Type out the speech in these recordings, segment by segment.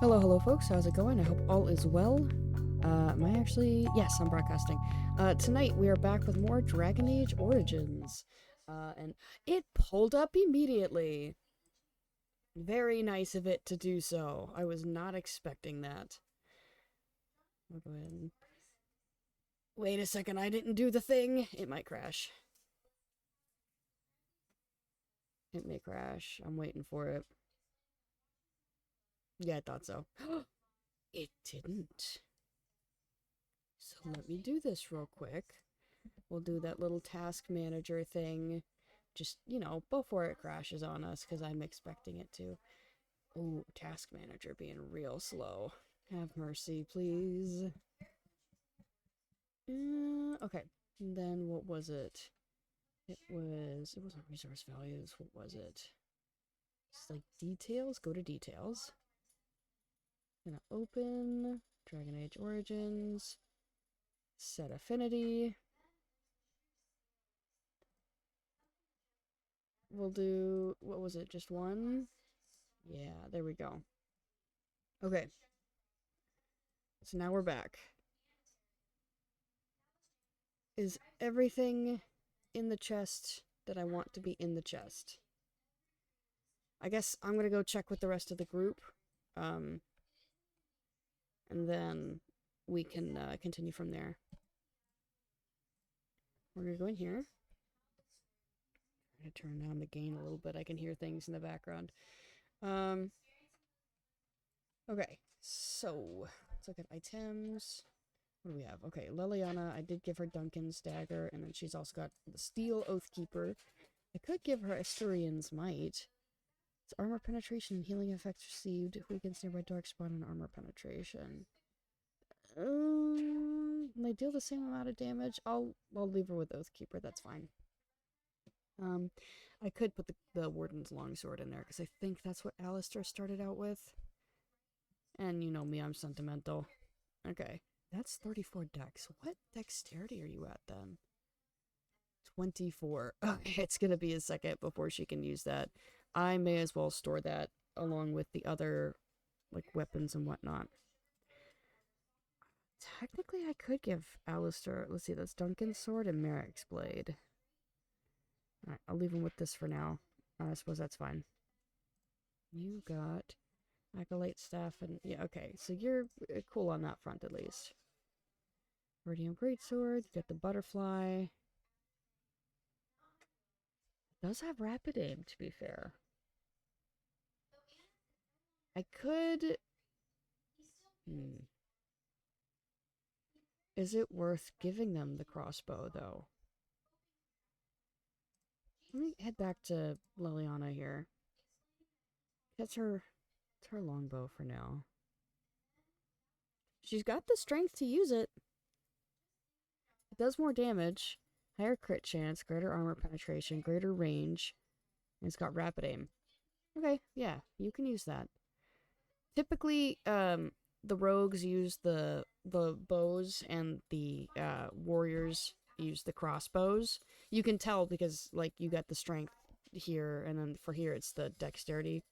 Hello, hello, folks. How's it going? I hope all is well. Am I actually? Yes, I'm broadcasting. Tonight we are back with more Dragon Age Origins. And it pulled up immediately. Very nice of it to do so. I was not expecting that. I'll go ahead and... Wait a second, I didn't do the thing. It might crash. It may crash. I'm waiting for it. Yeah, I thought so. It didn't. So let me do this real quick. We'll do that little task manager thing. Just, before it crashes on us, because I'm expecting it to. Ooh, task manager being real slow. Have mercy, please. Okay. And then what was it? It wasn't resource values. What was it? It's like details. Go to details. Gonna open Dragon Age Origins. Set affinity. We'll do, what was it? Just one? Yeah, there we go. Okay. So now we're back. Is everything in the chest that I want to be in the chest? I guess I'm gonna go check with the rest of the group. And then we can continue from there. We're gonna go in here. I'm gonna turn down the gain a little bit. I can hear things in the background. Okay, so let's look at items. What do we have? Okay, Leliana, I did give her Duncan's dagger, and then she's also got the Steel Oathkeeper. I could give her Asturian's Might. It's armor penetration and healing effects received. Weakens nearby dark spot and armor penetration. They deal the same amount of damage. I'll leave her with Oathkeeper, that's fine. I could put the Warden's Longsword in there, because I think that's what Alistair started out with. And you know me, I'm sentimental. Okay. That's 34 dex. What dexterity are you at then? 24. Okay, it's gonna be a second before she can use that. I may as well store that along with the other, like, weapons and whatnot. Technically, I could give Alistair, let's see, that's Duncan's sword and Merrick's blade. Alright, I'll leave him with this for now. I suppose that's fine. You got Acolyte staff and, yeah, okay, so you're cool on that front at least. Radiant Greatsword, you got the butterfly. It does have rapid aim, to be fair. I could... Is it worth giving them the crossbow, though? Let me head back to Liliana here. That's her longbow for now. She's got the strength to use it. It does more damage. Higher crit chance, greater armor penetration, greater range. And it's got rapid aim. Okay, yeah, you can use that. Typically, the rogues use the bows and the warriors use the crossbows. You can tell because, like, you got the strength here, and then for here it's the dexterity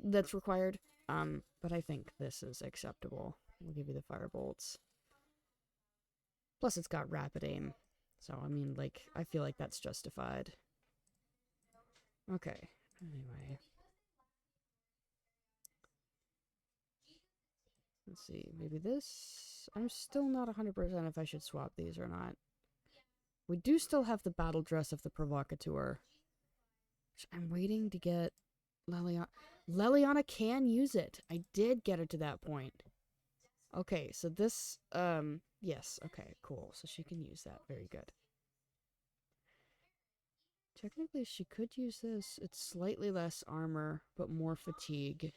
that's required. But I think this is acceptable. We'll give you the firebolts. Plus, it's got rapid aim. So, I mean, like, I feel like that's justified. Okay, anyway. Let's see, maybe this? I'm still not 100% if I should swap these or not. We do still have the battle dress of the Provocateur. Which I'm waiting to get Leliana. Leliana can use it. I did get her to that point. Okay, so this, yes, okay, cool. So she can use that. Very good. Technically, she could use this. It's slightly less armor, but more fatigue.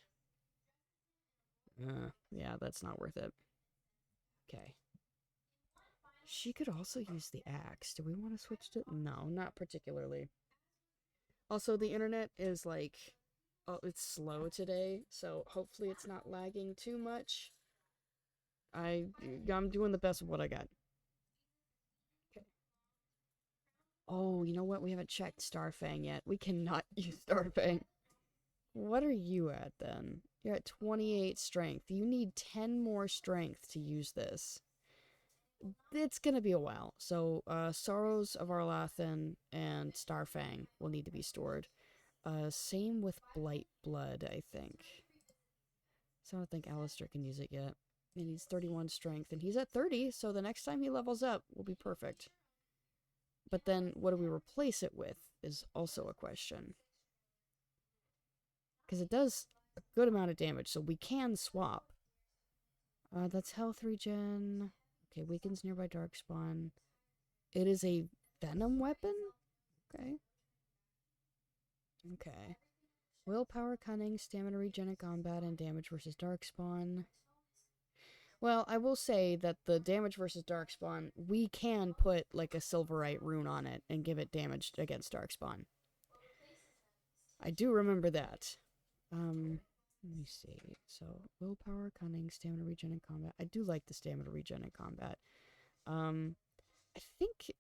Yeah, that's not worth it. Okay. She could also use the axe. Do we want to switch to... No, not particularly. Also, the internet is like... Oh, it's slow today, so hopefully it's not lagging too much. I'm doing the best of what I got. Okay. Oh, you know what? We haven't checked Starfang yet. We cannot use Starfang. What are you at, then? You're at 28 strength. You need 10 more strength to use this. It's gonna be a while. So, Sorrows of Arlathan and Starfang will need to be stored. Same with Blight Blood, I think. So I don't think Alistair can use it yet. He needs 31 strength, and he's at 30, so the next time he levels up will be perfect. But then, what do we replace it with is also a question. Because it does a good amount of damage, so we can swap. That's health regen. Okay, weakens nearby darkspawn. It is a venom weapon? Okay. Okay. Willpower, cunning, stamina regen in combat, and damage versus darkspawn. Well, I will say that the damage versus darkspawn, we can put like a silverite rune on it and give it damage against darkspawn. I do remember that. Let me see. So, willpower, cunning, stamina regen in combat. I do like the stamina regen in combat. I think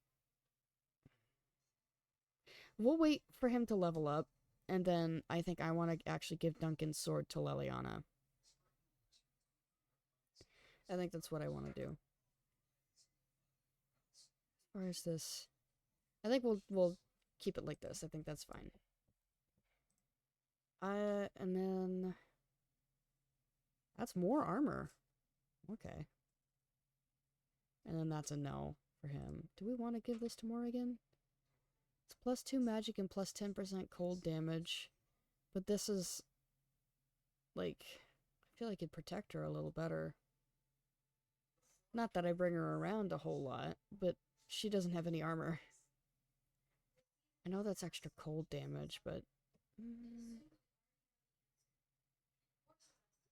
we'll wait for him to level up, and then I think I want to actually give Duncan's sword to Leliana. I think that's what I want to do. Where is this? I think we'll keep it like this. I think that's fine. And then that's more armor. Okay. And then that's a no for him. Do we want to give this to Morrigan? It's +2 magic and +10% cold damage. But this is like, I feel like it'd protect her a little better. Not that I bring her around a whole lot, but she doesn't have any armor. I know that's extra cold damage, but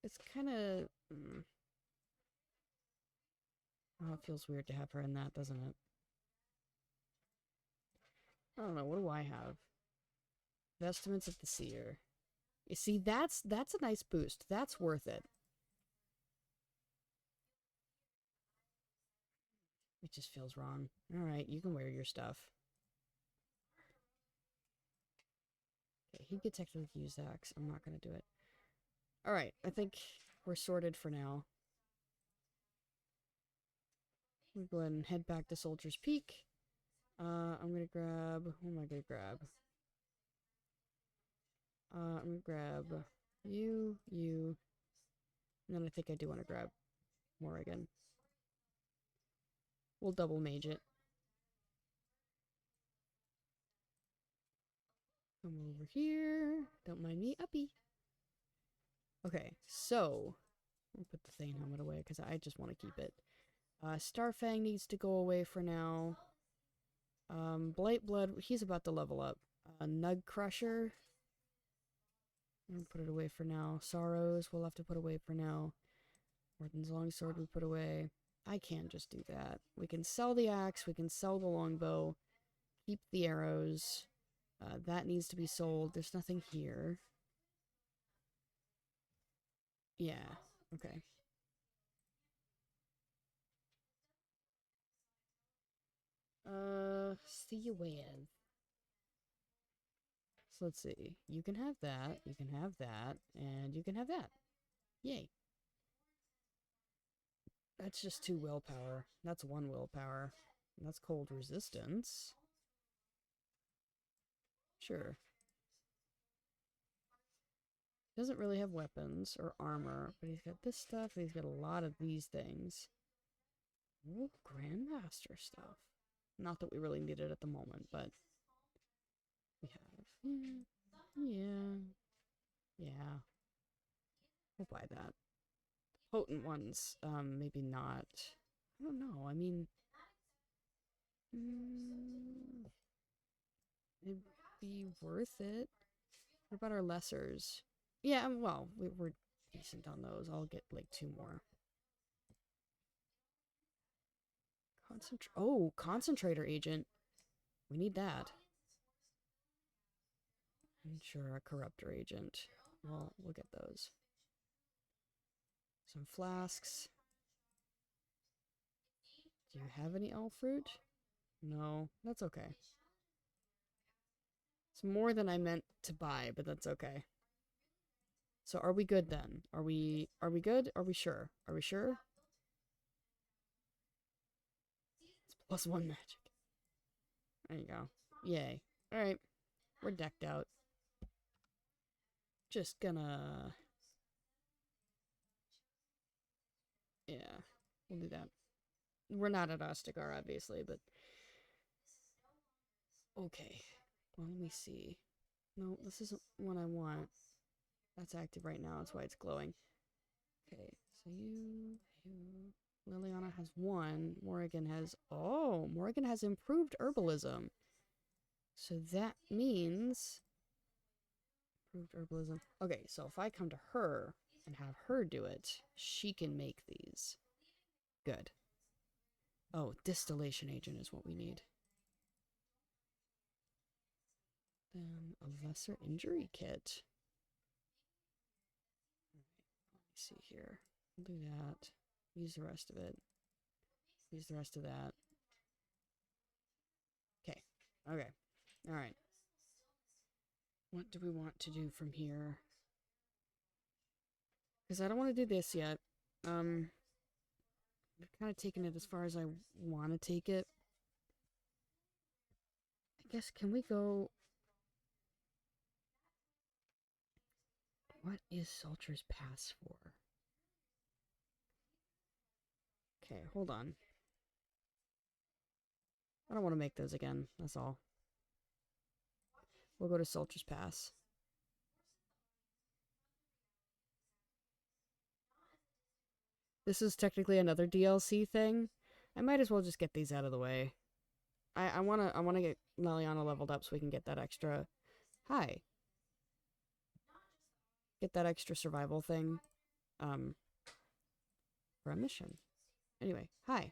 it's kind of... Oh, it feels weird to have her in that, doesn't it? I don't know, what do I have? Vestments of the Seer. You see, that's a nice boost. That's worth it. It just feels wrong. Alright, you can wear your stuff. Okay, he could technically use the axe. I'm not gonna do it. Alright, I think we're sorted for now. We'll go ahead and head back to Soldier's Peak. I'm gonna grab... Who am I gonna grab? I'm gonna grab you, and then I think I do want to grab Morrigan. We'll double mage it. Come over here. Don't mind me, uppy. Okay, so I'll put the Thane helmet away because I just want to keep it. Starfang needs to go away for now. Blight Blood, he's about to level up. Nug Crusher, I'm gonna put it away for now. Sorrows, we'll have to put away for now. Warden's Longsword, we put away. I can just do that. We can sell the axe, we can sell the longbow, keep the arrows. That needs to be sold. There's nothing here. Yeah, okay. See you with. So let's see. You can have that, you can have that, and you can have that. Yay. That's just 2 willpower. That's 1 willpower. And that's cold resistance. Sure. Doesn't really have weapons or armor, but he's got this stuff, and he's got a lot of these things. Ooh, Grandmaster stuff. Not that we really need it at the moment, but we have. Yeah. Yeah. We'll buy that. Potent ones, maybe not. I don't know, I mean... it'd be worth it. What about our lessers? Yeah, well, we're decent on those. I'll get like 2 more. Concentrator agent. We need that. And sure, a corruptor agent. Well, we'll get those. Some flasks. Do you have any elf fruit? No, that's okay. It's more than I meant to buy, but that's okay. So are we good then? Are we good? Are we sure? Are we sure? It's +1 magic. There you go. Yay. Alright. We're decked out. Just gonna... Yeah. We'll do that. We're not at Ostagar, obviously, but... Okay. Well, let me see. No, this isn't what I want. That's active right now. That's why it's glowing. Okay, so you... Liliana has 1. Morrigan has... Oh! Morrigan has improved herbalism. So that means... Improved herbalism. Okay, so if I come to her and have her do it, she can make these. Good. Oh, distillation agent is what we need. Then a lesser injury kit. Let me see here. We'll do that. Use the rest of it. Use the rest of that. Okay. Okay. Alright. What do we want to do from here? Because I don't want to do this yet. I've kind of taken it as far as I want to take it. I guess, can we go... What is Sulcher's Pass for? Okay, hold on. I don't want to make those again, that's all. We'll go to Sulcher's Pass. This is technically another DLC thing. I might as well just get these out of the way. I wanna get Liliana leveled up so we can get that extra... Hi. Get that extra survival thing. For a mission. Anyway, hi.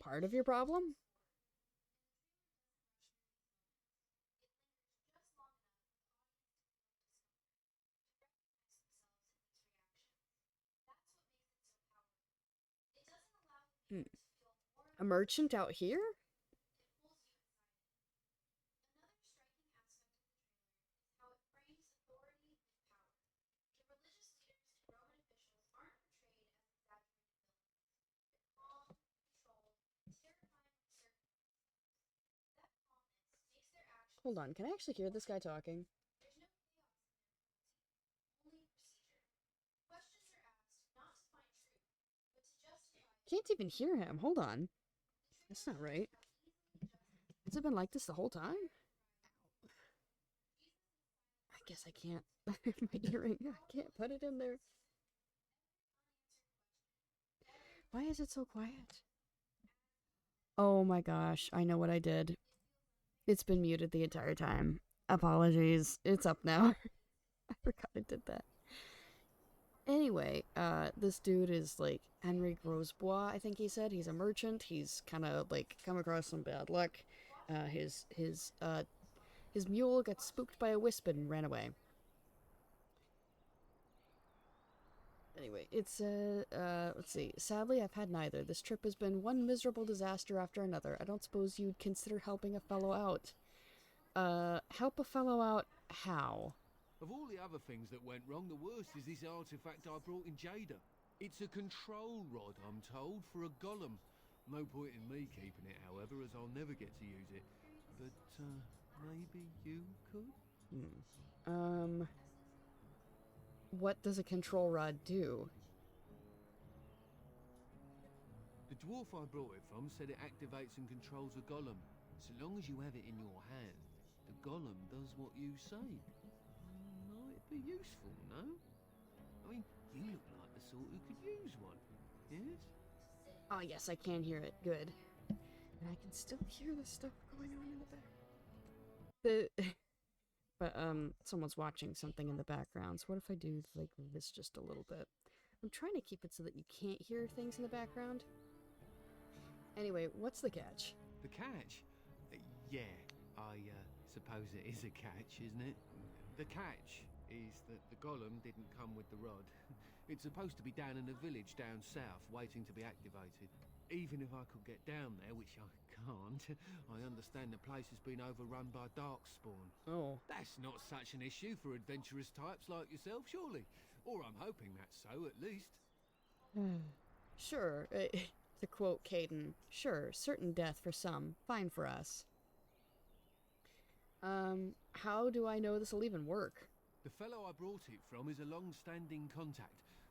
Part of your problem? A merchant out here? Hold on, can I actually hear this guy talking? Can't even hear him. Hold on. That's not right. Has it been like this the whole time? I guess I can't. My earring. I can't put it in there. Why is it so quiet? Oh my gosh, I know what I did. It's been muted the entire time. Apologies. It's up now. I forgot I did that. Anyway, this dude is like Henry Grosbois, I think he said. He's a merchant. He's kind of like come across some bad luck. His mule got spooked by a wisp and ran away. Anyway, it's let's see. Sadly, I've had neither. This trip has been one miserable disaster after another. I don't suppose you'd consider helping a fellow out. Help a fellow out how? Of all the other things that went wrong, the worst is this artifact I brought in Jada. It's a control rod, I'm told, for a golem. No point in me keeping it, however, as I'll never get to use it. But, maybe you could? What does a control rod do? The dwarf I brought it from said it activates and controls a golem. So long as you have it in your hand, the golem does what you say. Might be useful, no? I mean, you look like the sort who could use one, yes? Oh yes, I can hear it. Good. And I can still hear the stuff going on in the back. But someone's watching something in the background. So what if I do like this just a little bit? I'm trying to keep it so that you can't hear things in the background. Anyway, what's the catch? The catch? Yeah, I suppose it is a catch, isn't it? The catch is that the golem didn't come with the rod. It's supposed to be down in a village down south, waiting to be activated. Even if I could get down there, which I can't, I understand the place has been overrun by darkspawn. Oh. That's not such an issue for adventurous types like yourself, surely. Or I'm hoping that's so, at least. Sure. To quote Caden, sure, certain death for some, fine for us. How do I know this will even work? The fellow I brought it from is a long-standing contact.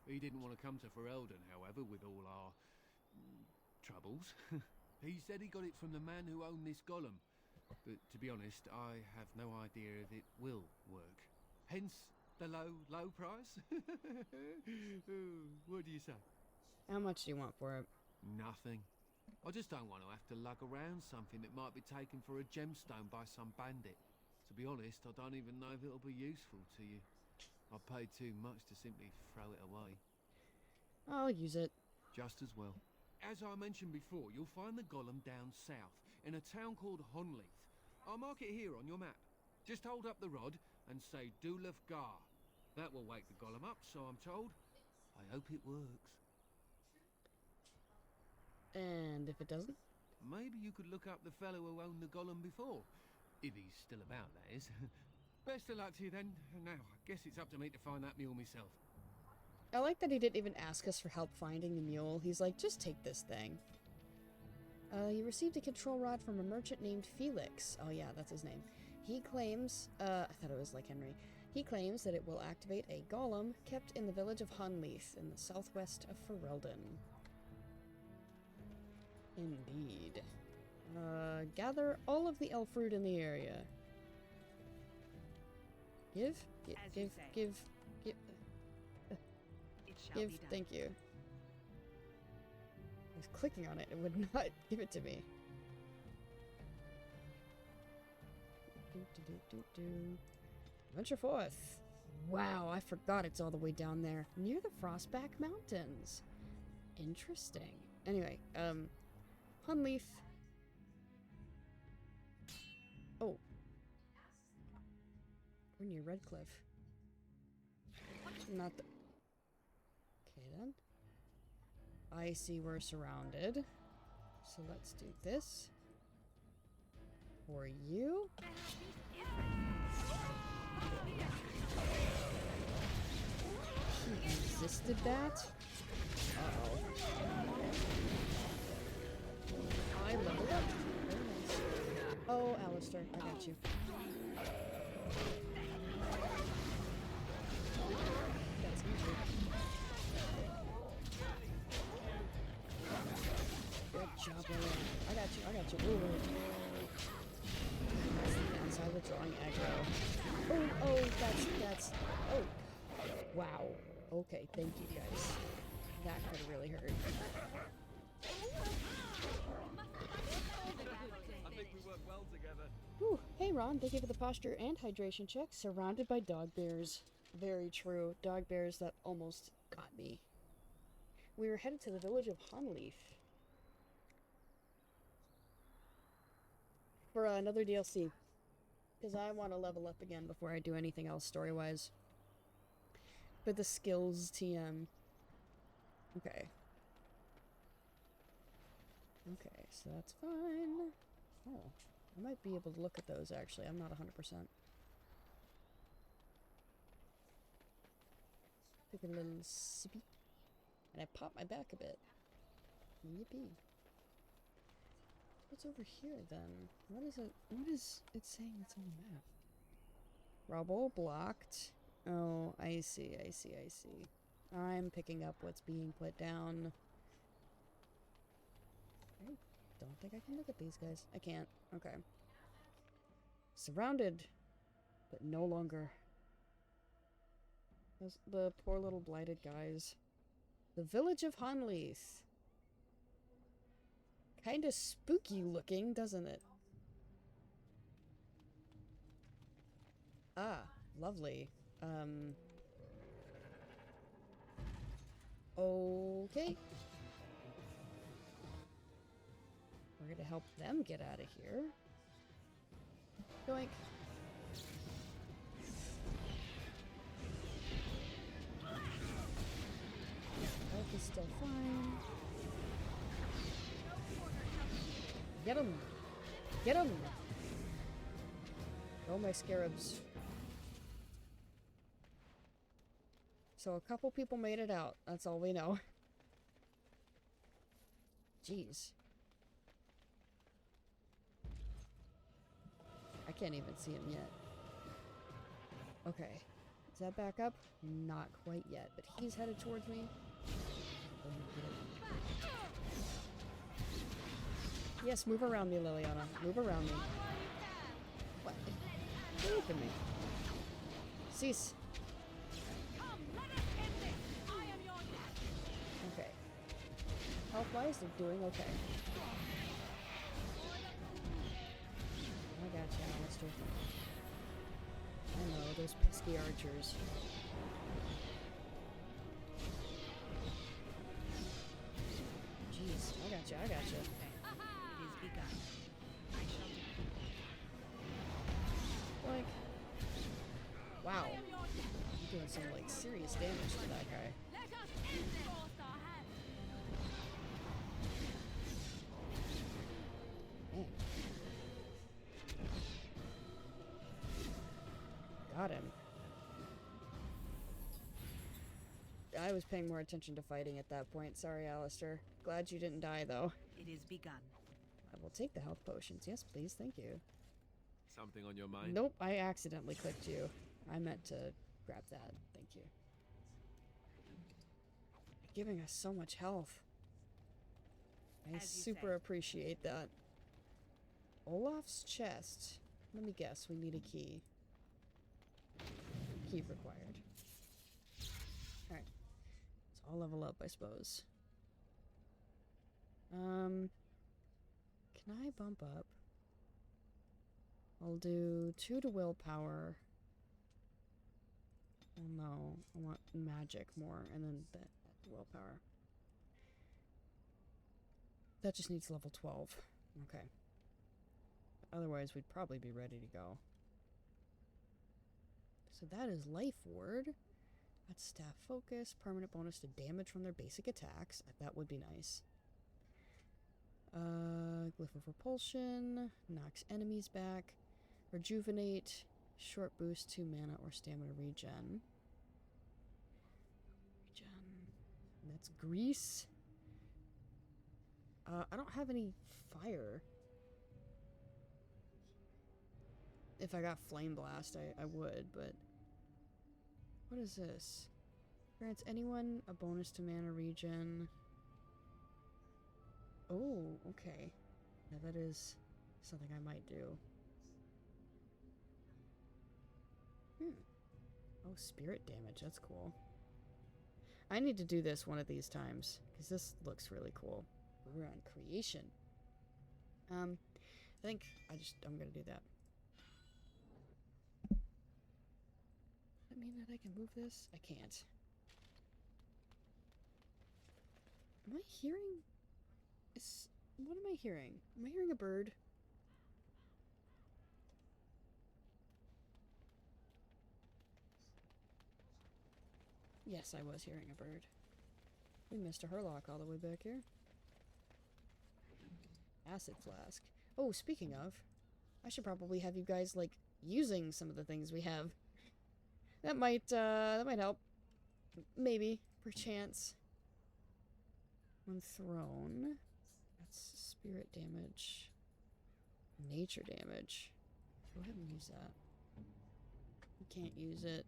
He didn't want to come to Ferelden, however, with all our troubles. He said he got it from the man who owned this golem. But to be honest, I have no idea if it will work. Hence the low price. What do you say? How much do you want for it? Nothing. I just don't want to have to lug around something that might be taken for a gemstone by some bandit. To be honest, I don't even know if it'll be useful to you. I paid too much to simply throw it away. I'll use it. Just as well. As I mentioned before, you'll find the golem down south, in a town called Honleith. I'll mark it here on your map. Just hold up the rod and say Dulaf Gar. That will wake the golem up, so I'm told. I hope it works. And if it doesn't? Maybe you could look up the fellow who owned the golem before. If he's still about, that is. Best of luck to you then. Now, I guess it's up to me to find that mule myself. I like that he didn't even ask us for help finding the mule. He's like, just take this thing. You received a control rod from a merchant named Felix. Oh yeah, that's his name. He claims, I thought it was like Henry. He claims that it will activate a golem kept in the village of Honleith in the southwest of Ferelden. Indeed. Gather all of the elf fruit in the area. Give. Thank you. I was clicking on it. It would not give it to me. Venture forth. Wow, I forgot it's all the way down there. Near the Frostback Mountains. Interesting. Anyway, Hunleaf. Oh. We're near Redcliffe. Not the... Okay, then. I see we're surrounded. So let's do this. For you. He resisted that? Uh-oh. I leveled up. Very nice. Oh, Alistair, I got you. That's easy. Good job, William. I got you. Ooh. That's the downside with drawing aggro. Oh, that's, oh. Wow. Okay, thank you guys. That could have really hurt. I think we work well together. Whew. Hey Ron, thank you for the posture and hydration check. Surrounded by dog bears. Very true. Dog bears that almost got me. We were headed to the village of Honleaf. For another DLC. Because I want to level up again before I do anything else story-wise. For the skills TM. Okay. Okay, so that's fine. Oh, I might be able to look at those actually. I'm not 100%. Take a little sippy. And I pop my back a bit. Yippee. What's over here then? What is it saying that's on the map? Rubble blocked. Oh, I see. I'm picking up what's being put down. I don't think I can look at these guys. I can't. Okay. Surrounded, but no longer. Those, the poor little blighted guys. The village of Honleith. Kinda spooky looking, doesn't it? Ah, lovely. Okay. We're gonna help them get out of here. Doink. Still fine. Get him! Get him! Oh, my scarabs. So a couple people made it out. That's all we know. Jeez. I can't even see him yet. Okay. Is that back up? Not quite yet, but he's headed towards me. Yes, move around me, Liliana. Move around me. What? Get away from me. Cease. Okay. Health-wise, they're doing okay. I gotcha, Alistair. I know, those pesky archers. Jeez, I gotcha, I gotcha. It is begun. I shall do Like, wow. I'm doing some, like, serious damage to that guy. Let us end this. Man. Got him. I was paying more attention to fighting at that point. Sorry, Alistair. Glad you didn't die, though. It is begun. I will take the health potions. Yes, please. Thank you. Something on your mind? Nope, I accidentally clicked you. I meant to grab that. Thank you. You're giving us so much health. I As you super say. appreciate that. Olaf's chest. Let me guess, we need a key. Key required. Alright. So I'll level up, I suppose. Can I bump up? I'll do 2 to willpower. Oh no, I want magic more, and then the willpower. That just needs level 12. Okay. Otherwise, we'd probably be ready to go. So that is Life Ward. That's Staff Focus. Permanent bonus to damage from their basic attacks. That would be nice. Glyph of Repulsion. Knocks enemies back. Rejuvenate. Short boost to mana or stamina regen. That's Grease. I don't have any fire. If I got Flame Blast, I would, but... What is this? Grants anyone a bonus to mana regen. Oh, okay. Yeah, that is something I might do. Oh, spirit damage. That's cool. I need to do this one of these times, because this looks really cool. We're on creation. I think I'm gonna do that. Does that mean that I can move this? I can't. Am I hearing... What am I hearing? Am I hearing a bird? Yes, I was hearing a bird. We missed a Herlock all the way back here. Acid flask. Oh, speaking of, I should probably have you guys, like, using some of the things we have. That might help. Maybe. Perchance. When thrown. That's spirit damage. Nature damage. Go ahead and use that. You can't use it.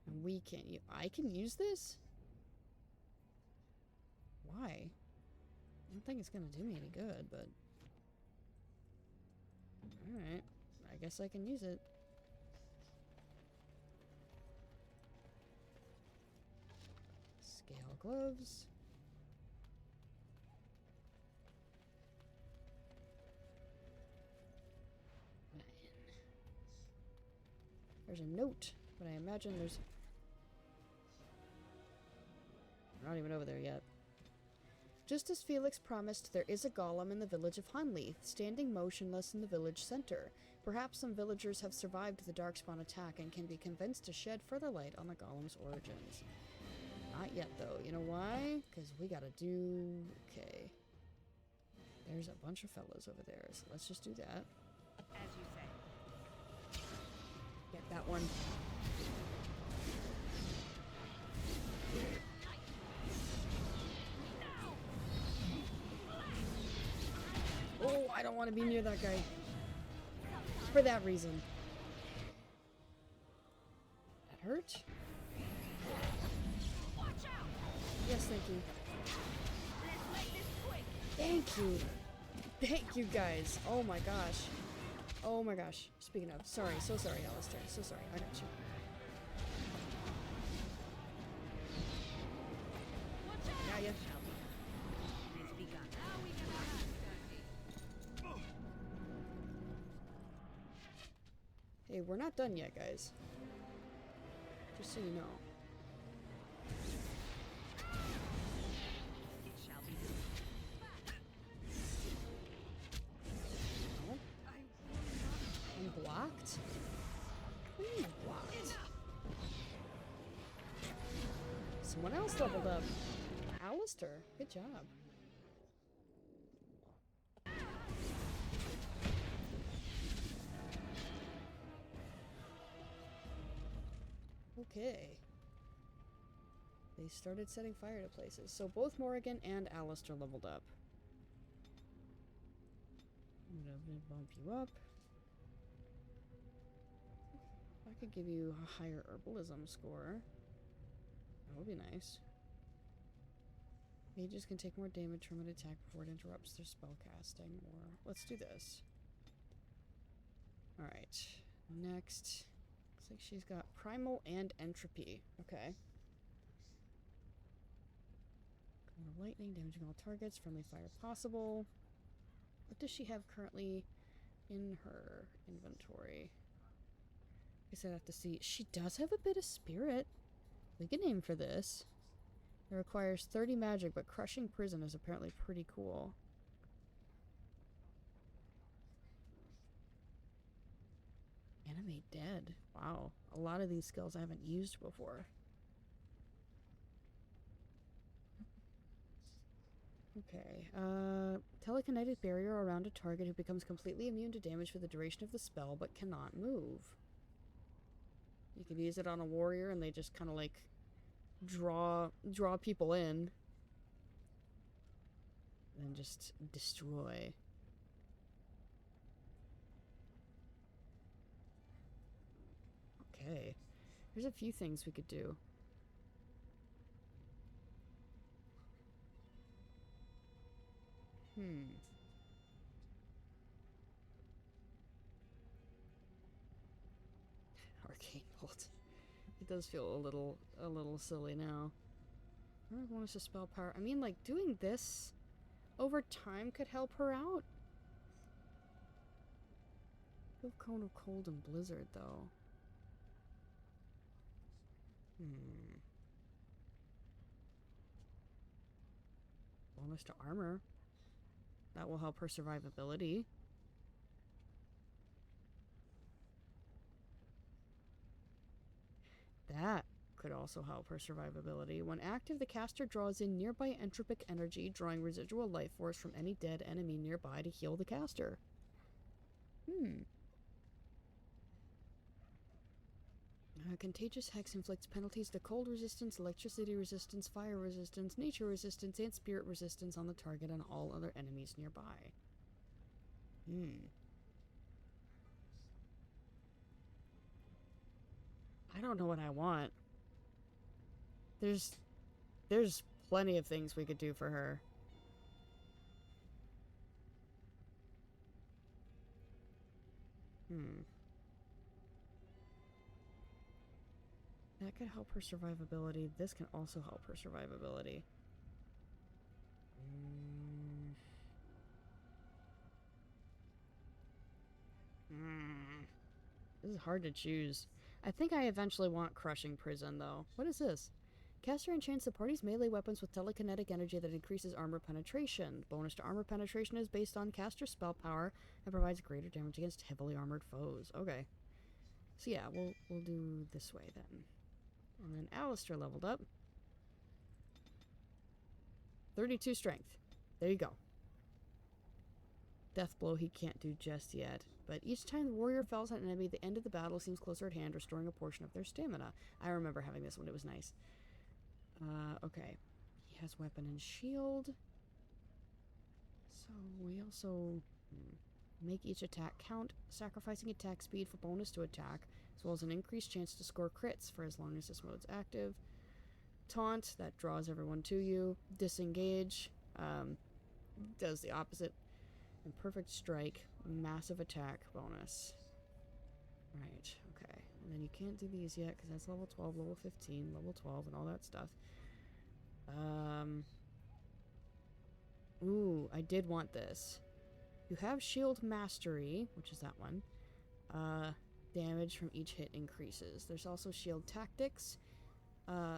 And we can't use... I can use this? Why? I don't think it's gonna do me any good, but... Alright. I guess I can use it. Scale gloves. There's a note, but I imagine there's... We're not even over there yet. Just as Felix promised, there is a golem in the village of Hunleith, standing motionless in the village center. Perhaps some villagers have survived the Darkspawn attack and can be convinced to shed further light on the golem's origins. Not yet, though. You know why? Because we gotta do... Okay. There's a bunch of fellas over there, so let's just do that. As you say. Get that one. Oh, I don't want to be near that guy. For that reason. That hurt? Yes, thank you. Thank you. Thank you, guys. Oh my gosh. Oh my gosh. Speaking of, sorry. So sorry, Alistair. So sorry. I got you. Got ya. It is begun. Hey, we're not done yet, guys. Just so you know. It shall be done. No? I'm blocked? What do you mean blocked? Someone else leveled up. Alistair, good job. Okay. They started setting fire to places. So both Morrigan and Alistair leveled up. I'm gonna bump you up. I could give you a higher herbalism score. That would be nice. Mages can take more damage from an attack before it interrupts their spellcasting. Or let's do this. Alright. Next. Looks like she's got primal and entropy. Okay. Cone of lightning, damaging all targets, friendly fire possible. What does she have currently in her inventory? I guess I'd have to see. She does have a bit of spirit. We can aim for this. It requires 30 magic, but crushing prison is apparently pretty cool. Animate dead. Wow. A lot of these skills I haven't used before. Okay. Telekinetic barrier around a target who becomes completely immune to damage for the duration of the spell, but cannot move. You can use it on a warrior and they just kind of like draw people in. And just destroy. Okay. There's a few things we could do. Arcane Bolt. It does feel a little silly now. I don't want us to spell power. I mean, like, doing this over time could help her out. Give Cone of Cold and Blizzard, though. Bonus to armor. That will help her survivability. That could also help her survivability. When active, the caster draws in nearby entropic energy, drawing residual life force from any dead enemy nearby to heal the caster. Contagious Hex inflicts penalties to cold resistance, electricity resistance, fire resistance, nature resistance, and spirit resistance on the target and all other enemies nearby. I don't know what I want. There's plenty of things we could do for her. That could help her survivability. This can also help her survivability. This is hard to choose. I think I eventually want Crushing Prison, though. What is this? Caster enchants the party's melee weapons with telekinetic energy that increases armor penetration. Bonus to armor penetration is based on caster spell power and provides greater damage against heavily armored foes. Okay. So yeah, we'll do this way then. And then Alistair leveled up. 32 strength. There you go. Death blow he can't do just yet. But each time the warrior fells an enemy, the end of the battle seems closer at hand, restoring a portion of their stamina. I remember having this one. It was nice. Okay. He has weapon and shield. So we also make each attack count, sacrificing attack speed for bonus to attack, as well as an increased chance to score crits for as long as this mode's active. Taunt, that draws everyone to you. Disengage, does the opposite. And perfect strike, massive attack bonus. Right, okay. And then you can't do these yet, because that's level 12, level 15, level 12, and all that stuff. Ooh, I did want this. You have shield mastery, which is that one. Damage from each hit increases. There's also shield tactics.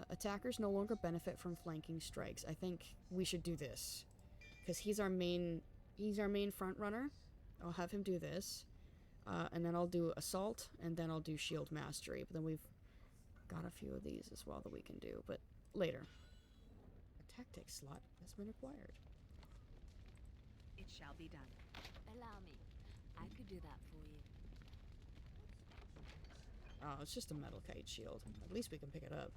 Attackers no longer benefit from flanking strikes. I think we should do this, because he's our main front runner. I'll have him do this, and then I'll do assault, and then I'll do shield mastery. But then we've got a few of these as well that we can do, but later. A tactics slot has been acquired. It shall be done. Allow me. I could do that for you. Oh, it's just a metal kite shield. At least we can pick it up.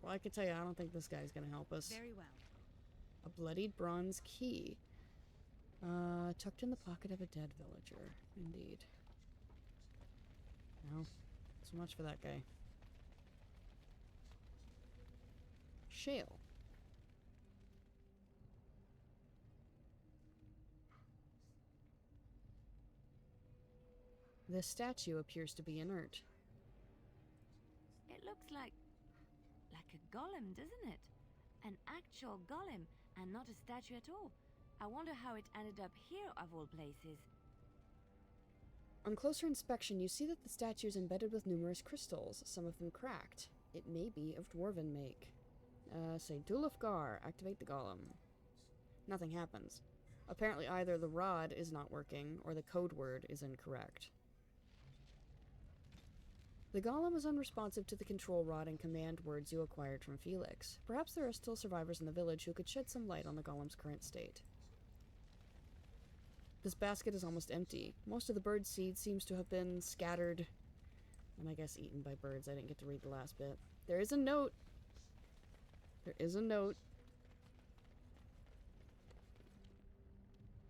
Well, I could tell you, I don't think this guy's gonna help us. Very well. A bloodied bronze key. Tucked in the pocket of a dead villager. Indeed. No. So much for that guy. Shale. This statue appears to be inert. It looks like a golem, doesn't it? An actual golem, and not a statue at all. I wonder how it ended up here, of all places. On closer inspection, you see that the statue is embedded with numerous crystals, some of them cracked. It may be of dwarven make. Say Dulufgar, activate the golem. Nothing happens. Apparently either the rod is not working, or the code word is incorrect. The golem is unresponsive to the control rod and command words you acquired from Felix. Perhaps there are still survivors in the village who could shed some light on the golem's current state. This basket is almost empty. Most of the bird seed seems to have been scattered, and I guess eaten by birds. I didn't get to read the last bit. There is a note. There is a note.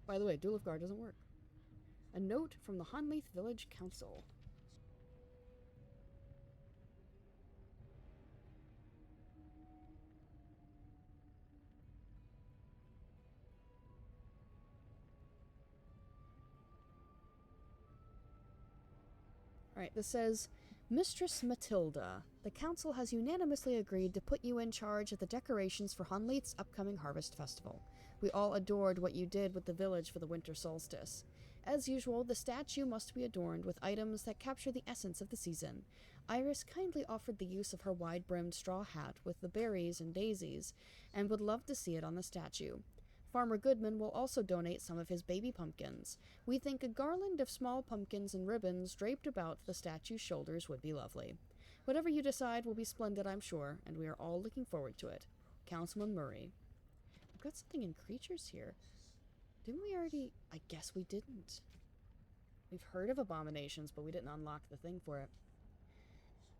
By the way, Dulufgar doesn't work. A note from the Hanleith Village Council. Alright, this says, Mistress Matilda, the council has unanimously agreed to put you in charge of the decorations for Hanleith's upcoming harvest festival. We all adored what you did with the village for the winter solstice. As usual, the statue must be adorned with items that capture the essence of the season. Iris kindly offered the use of her wide-brimmed straw hat with the berries and daisies, and would love to see it on the statue. Farmer Goodman will also donate some of his baby pumpkins. We think a garland of small pumpkins and ribbons draped about the statue's shoulders would be lovely. Whatever you decide will be splendid, I'm sure, and we are all looking forward to it. Councilman Murray. We've got something in creatures here. Didn't we already... I guess we didn't. We've heard of abominations, but we didn't unlock the thing for it.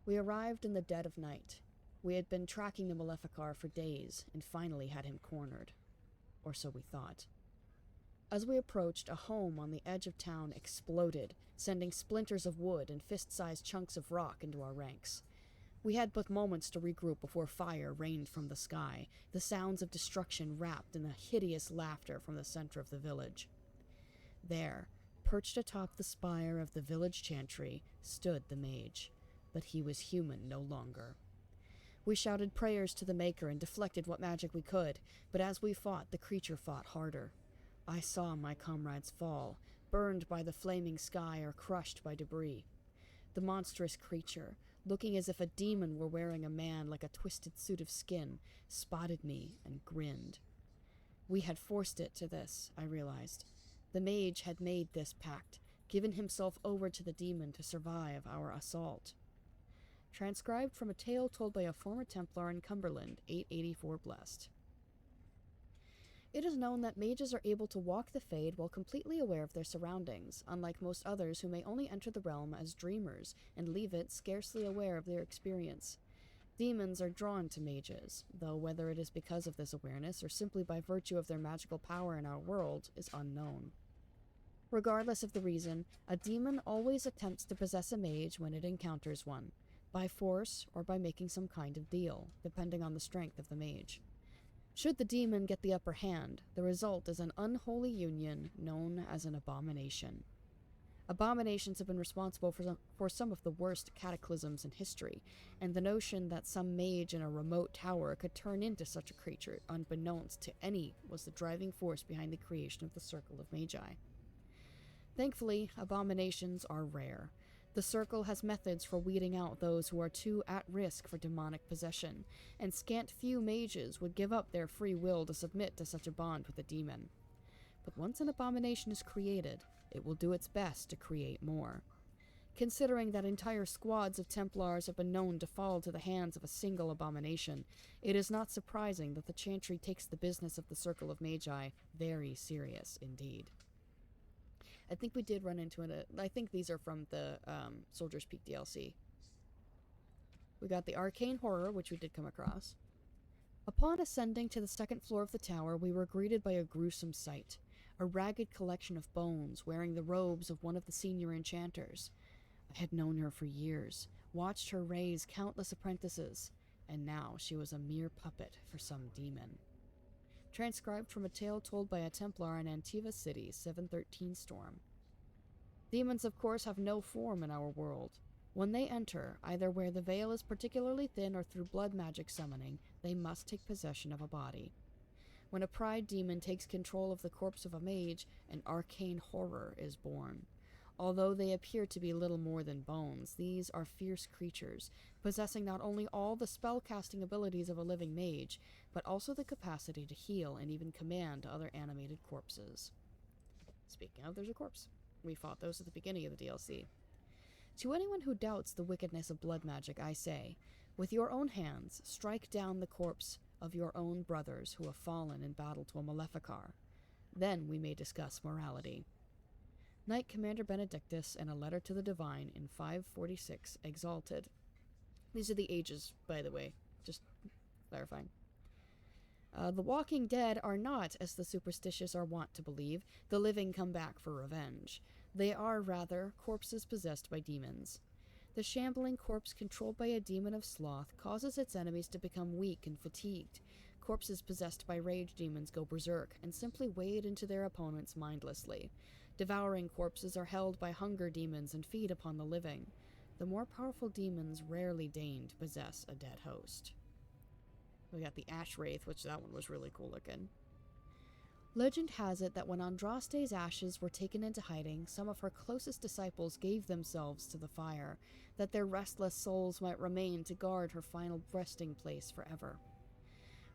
We arrived in the dead of night. We had been tracking the Maleficar for days, and finally had him cornered. Or so we thought. As we approached, a home on the edge of town exploded, sending splinters of wood and fist-sized chunks of rock into our ranks. We had but moments to regroup before fire rained from the sky, the sounds of destruction wrapped in the hideous laughter from the center of the village. There, perched atop the spire of the village chantry, stood the mage, but he was human no longer. We shouted prayers to the Maker and deflected what magic we could, but as we fought, the creature fought harder. I saw my comrades fall, burned by the flaming sky or crushed by debris. The monstrous creature, looking as if a demon were wearing a man like a twisted suit of skin, spotted me and grinned. We had forced it to this, I realized. The mage had made this pact, given himself over to the demon to survive our assault. Transcribed from a tale told by a former Templar in Cumberland, 884 Blessed. It is known that mages are able to walk the Fade while completely aware of their surroundings, unlike most others who may only enter the realm as dreamers and leave it scarcely aware of their experience. Demons are drawn to mages, though whether it is because of this awareness or simply by virtue of their magical power in our world is unknown. Regardless of the reason, a demon always attempts to possess a mage when it encounters one, by force or by making some kind of deal, depending on the strength of the mage. Should the demon get the upper hand, the result is an unholy union known as an abomination. Abominations have been responsible for some of the worst cataclysms in history, and the notion that some mage in a remote tower could turn into such a creature unbeknownst to any was the driving force behind the creation of the Circle of Magi. Thankfully, abominations are rare. The Circle has methods for weeding out those who are too at risk for demonic possession, and scant few mages would give up their free will to submit to such a bond with a demon. But once an abomination is created, it will do its best to create more. Considering that entire squads of Templars have been known to fall to the hands of a single abomination, it is not surprising that the Chantry takes the business of the Circle of Magi very serious indeed. I think we did run into it. I think these are from the Soldier's Peak DLC. We got the Arcane Horror, which we did come across. Upon ascending to the second floor of the tower, we were greeted by a gruesome sight. A ragged collection of bones wearing the robes of one of the senior enchanters. I had known her for years, watched her raise countless apprentices, and now she was a mere puppet for some demon. Transcribed from a tale told by a Templar in Antiva City, 713 Storm. Demons, of course, have no form in our world. When they enter, either where the veil is particularly thin or through blood magic summoning, they must take possession of a body. When a pride demon takes control of the corpse of a mage, an arcane horror is born. Although they appear to be little more than bones, these are fierce creatures, possessing not only all the spell-casting abilities of a living mage, but also the capacity to heal and even command other animated corpses. Speaking of, there's a corpse. We fought those at the beginning of the DLC. To anyone who doubts the wickedness of blood magic, I say, with your own hands, strike down the corpse of your own brothers who have fallen in battle to a Maleficar. Then we may discuss morality. Knight Commander Benedictus and a letter to the Divine in 546 Exalted. These are the ages, by the way, just clarifying. The Walking Dead are not, as the superstitious are wont to believe, the living come back for revenge. They are, rather, corpses possessed by demons. The shambling corpse controlled by a demon of sloth causes its enemies to become weak and fatigued. Corpses possessed by rage demons go berserk and simply wade into their opponents mindlessly. Devouring corpses are held by hunger demons and feed upon the living. The more powerful demons rarely deign to possess a dead host. We got the Ash Wraith, which that one was really cool looking. Legend has it that when Andraste's ashes were taken into hiding, some of her closest disciples gave themselves to the fire, that their restless souls might remain to guard her final resting place forever.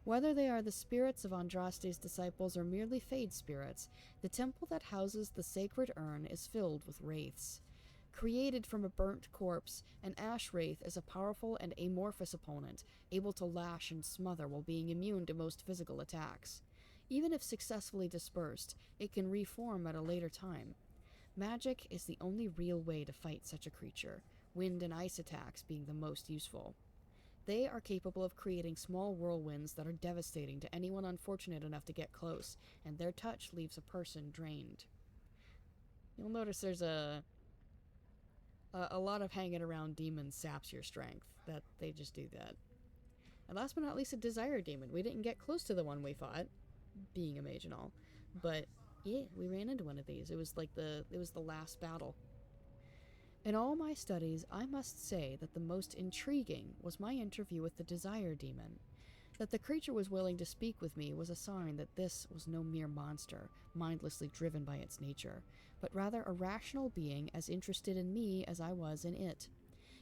Whether they are the spirits of Andraste's disciples or merely Fade spirits, the temple that houses the sacred urn is filled with wraiths. Created from a burnt corpse, an Ash Wraith is a powerful and amorphous opponent, able to lash and smother while being immune to most physical attacks. Even if successfully dispersed, it can reform at a later time. Magic is the only real way to fight such a creature, wind and ice attacks being the most useful. They are capable of creating small whirlwinds that are devastating to anyone unfortunate enough to get close, and their touch leaves a person drained. You'll notice there's a lot of hanging around demons saps your strength, that they just do that. And last but not least, a Desire Demon. We didn't get close to the one we fought, being a mage and all, but yeah, we ran into one of these. It was the last battle. In all my studies, I must say that the most intriguing was my interview with the Desire Demon. That the creature was willing to speak with me was a sign that this was no mere monster, mindlessly driven by its nature, but rather a rational being as interested in me as I was in it.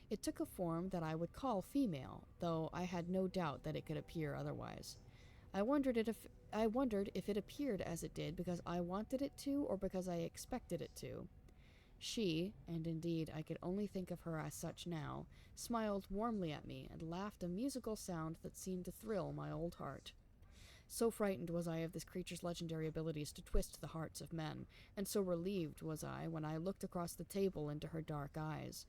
It took a form that I would call female, though I had no doubt that it could appear otherwise. I wondered if it appeared as it did because I wanted it to or because I expected it to. She, and indeed I could only think of her as such now, smiled warmly at me and laughed a musical sound that seemed to thrill my old heart. So frightened was I of this creature's legendary abilities to twist the hearts of men, and so relieved was I when I looked across the table into her dark eyes.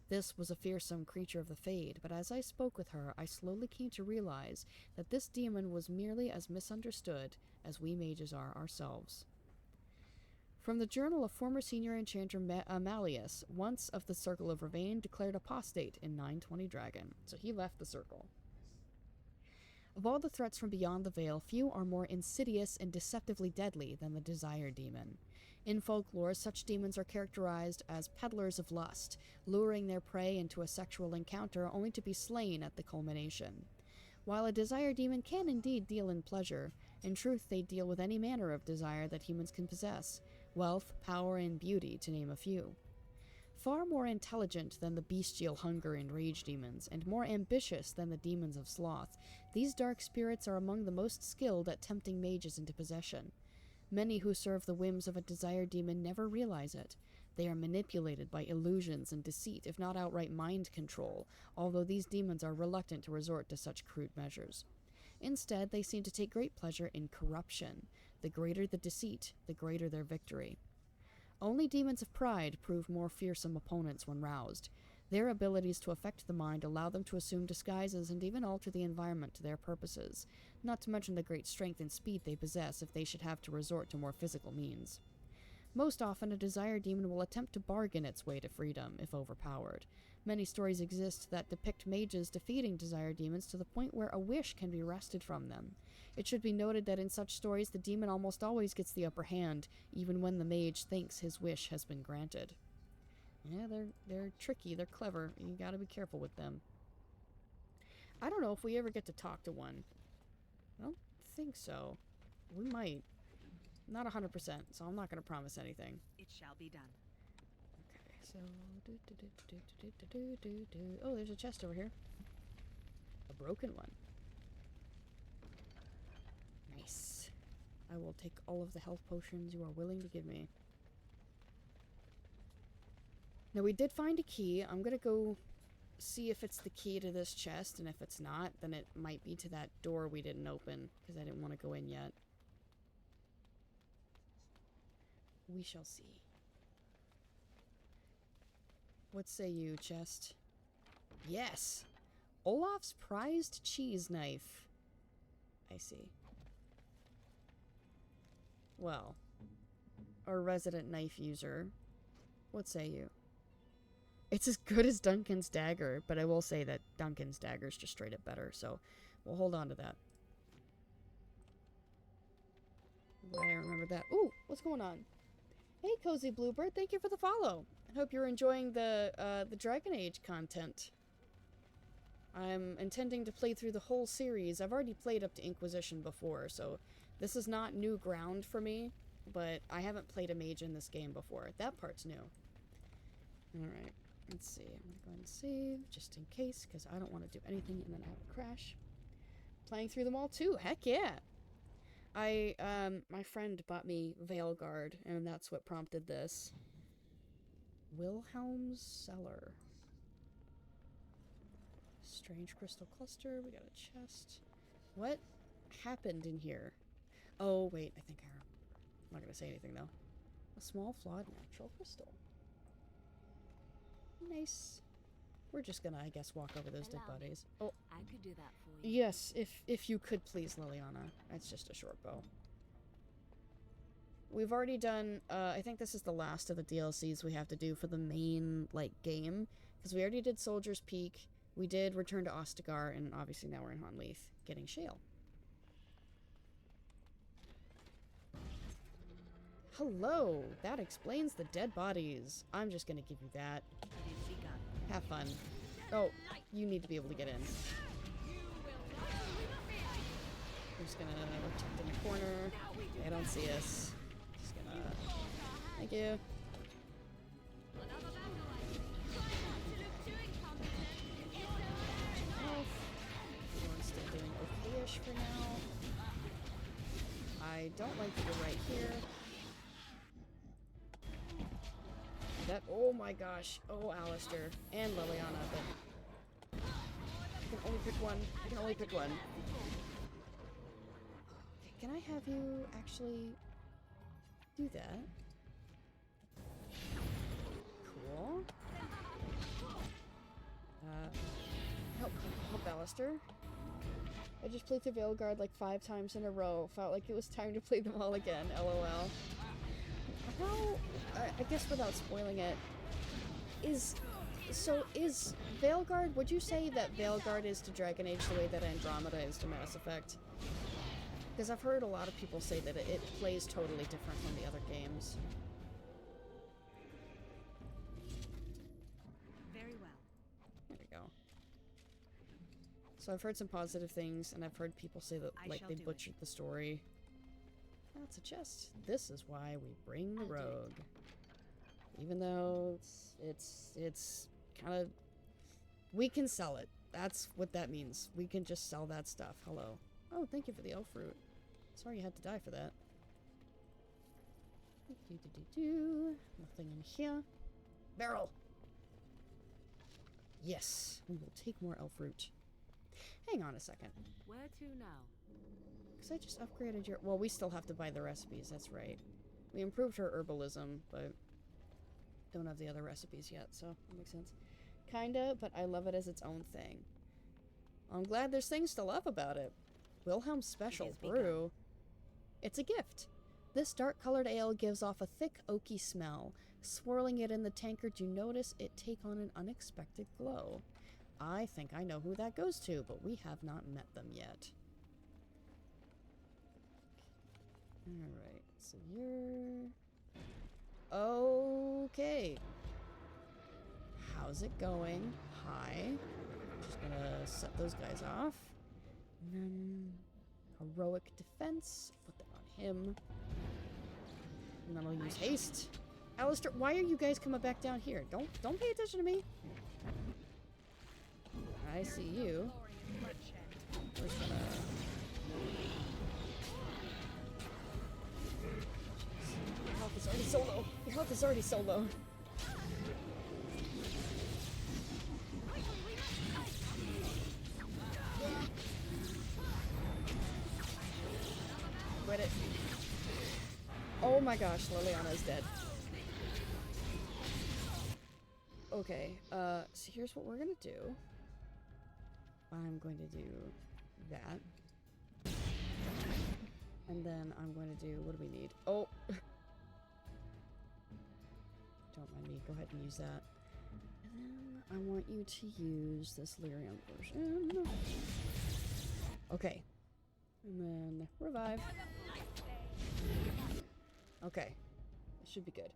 This was a fearsome creature of the Fade, but as I spoke with her, I slowly came to realize that this demon was merely as misunderstood as we mages are ourselves. From the journal of former senior enchanter Malleus, once of the Circle of Ravane, declared apostate in 920 Dragon, so he left the circle. Of all the threats from beyond the veil, few are more insidious and deceptively deadly than the Desire Demon. In folklore, such demons are characterized as peddlers of lust, luring their prey into a sexual encounter only to be slain at the culmination. While a Desire Demon can indeed deal in pleasure, in truth they deal with any manner of desire that humans can possess, wealth, power, and beauty, to name a few. Far more intelligent than the bestial hunger and rage demons, and more ambitious than the demons of sloth, these dark spirits are among the most skilled at tempting mages into possession. Many who serve the whims of a Desire Demon never realize it. They are manipulated by illusions and deceit, if not outright mind control, although these demons are reluctant to resort to such crude measures. Instead, they seem to take great pleasure in corruption. The greater the deceit, the greater their victory. Only demons of pride prove more fearsome opponents when roused. Their abilities to affect the mind allow them to assume disguises and even alter the environment to their purposes, not to mention the great strength and speed they possess if they should have to resort to more physical means. Most often, a Desire Demon will attempt to bargain its way to freedom, if overpowered. Many stories exist that depict mages defeating Desire Demons to the point where a wish can be wrested from them. It should be noted that in such stories, the demon almost always gets the upper hand, even when the mage thinks his wish has been granted. Yeah, they're tricky, they're clever, you gotta be careful with them. I don't know if we ever get to talk to one. I don't think so. We might. Not 100%, so I'm not gonna promise anything. It shall be done. Okay, so... Oh, there's a chest over here. A broken one. Nice. I will take all of the health potions you are willing to give me. Now, we did find a key. I'm gonna go see if it's the key to this chest, and if it's not, then it might be to that door we didn't open, because I didn't want to go in yet. We shall see. What say you, chest? Yes! Olaf's prized cheese knife. I see. Well, our resident knife user. What say you? It's as good as Duncan's dagger, but I will say that Duncan's dagger is just straight up better, so we'll hold on to that. I remember that. Ooh, what's going on? Hey, Cozy Bluebird, thank you for the follow. I hope you're enjoying the Dragon Age content. I'm intending to play through the whole series. I've already played up to Inquisition before, so this is not new ground for me, but I haven't played a mage in this game before. That part's new. Alright, let's see. I'm gonna go ahead and save, just in case, because I don't want to do anything and then I have a crash. Playing through them all too, heck yeah! My friend bought me Veilguard, and that's what prompted this. Wilhelm's Cellar. Strange crystal cluster, we got a chest. What happened in here? Oh, wait, I think I'm not gonna say anything, though. A small, flawed, natural crystal. Nice. We're just gonna, I guess, walk over those dead bodies. Oh, I could do that for you. yes, if you could please, Liliana. That's just a short bow. We've already done, I think this is the last of the DLCs we have to do for the main, like, game. Because we already did Soldier's Peak, we did Return to Ostagar, and obviously now we're in Honleith, getting Shale. Hello! That explains the dead bodies. I'm just gonna give you that. It is begun. Have fun. Oh, you need to be able to get in. We're just gonna tuck in the corner. They don't see us. Just gonna... Thank you. Everyone's still doing okay-ish for now. I don't like that you're right here. I that. Oh my gosh. Oh, Alistair. And Liliana, but I can only pick one. I can only pick one. Okay, can I have you actually do that? Cool. Help Alistair. I just played the Veilguard like 5 times in a row. Felt like it was time to play them all again. LOL. How, I guess without spoiling it, is Veilguard, would you say that Veilguard is to Dragon Age the way that Andromeda is to Mass Effect? Because I've heard a lot of people say that it plays totally different from the other games. Very well. There we go. So I've heard some positive things, and I've heard people say that like they butchered the story. That's a chest. This is why we bring the rogue. Even though it's kind of... We can sell it. That's what that means. We can just sell that stuff. Hello. Oh, thank you for the elf fruit. Sorry you had to die for that. Nothing in here. Barrel! Yes. We will take more elf fruit. Hang on a second. Where to now? Because I just upgraded your... Well, we still have to buy the recipes, that's right. We improved her herbalism, but don't have the other recipes yet, so that makes sense. Kinda, but I love it as its own thing. I'm glad there's things to love about it. Wilhelm's Special Brew. It's a gift. This dark-colored ale gives off a thick, oaky smell. Swirling it in the tankard, you notice it take on an unexpected glow. I think I know who that goes to, but we have not met them yet. Alright, so you're... Okay. How's it going? Hi. Just gonna set those guys off. And then... Heroic defense. Put that on him. And then I'll use haste. Alistair, why are you guys coming back down here? Don't pay attention to me. I see you. We're just gonna... Your health is already so low. Your health is already so low. Quit it. Oh my gosh, Liliana is dead. Okay, so here's what we're gonna do. I'm going to do that. And then I'm going to do, what do we need? Oh! Don't mind me, go ahead and use that. And then I want you to use this Lyrium potion. Okay. And then revive. Okay. It should be good.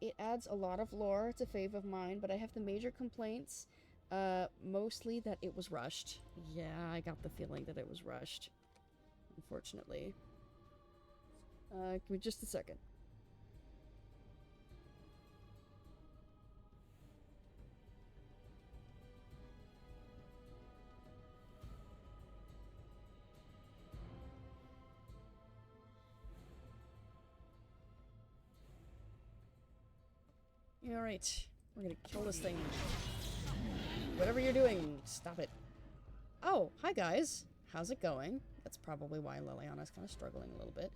It adds a lot of lore. It's a fave of mine, but I have the major complaints. Mostly that it was rushed. Yeah, I got the feeling that it was rushed. Unfortunately. Give me just a second. Alright, we're gonna kill this thing. Whatever you're doing, stop it. Oh, hi guys. How's it going? That's probably why Liliana's kind of struggling a little bit.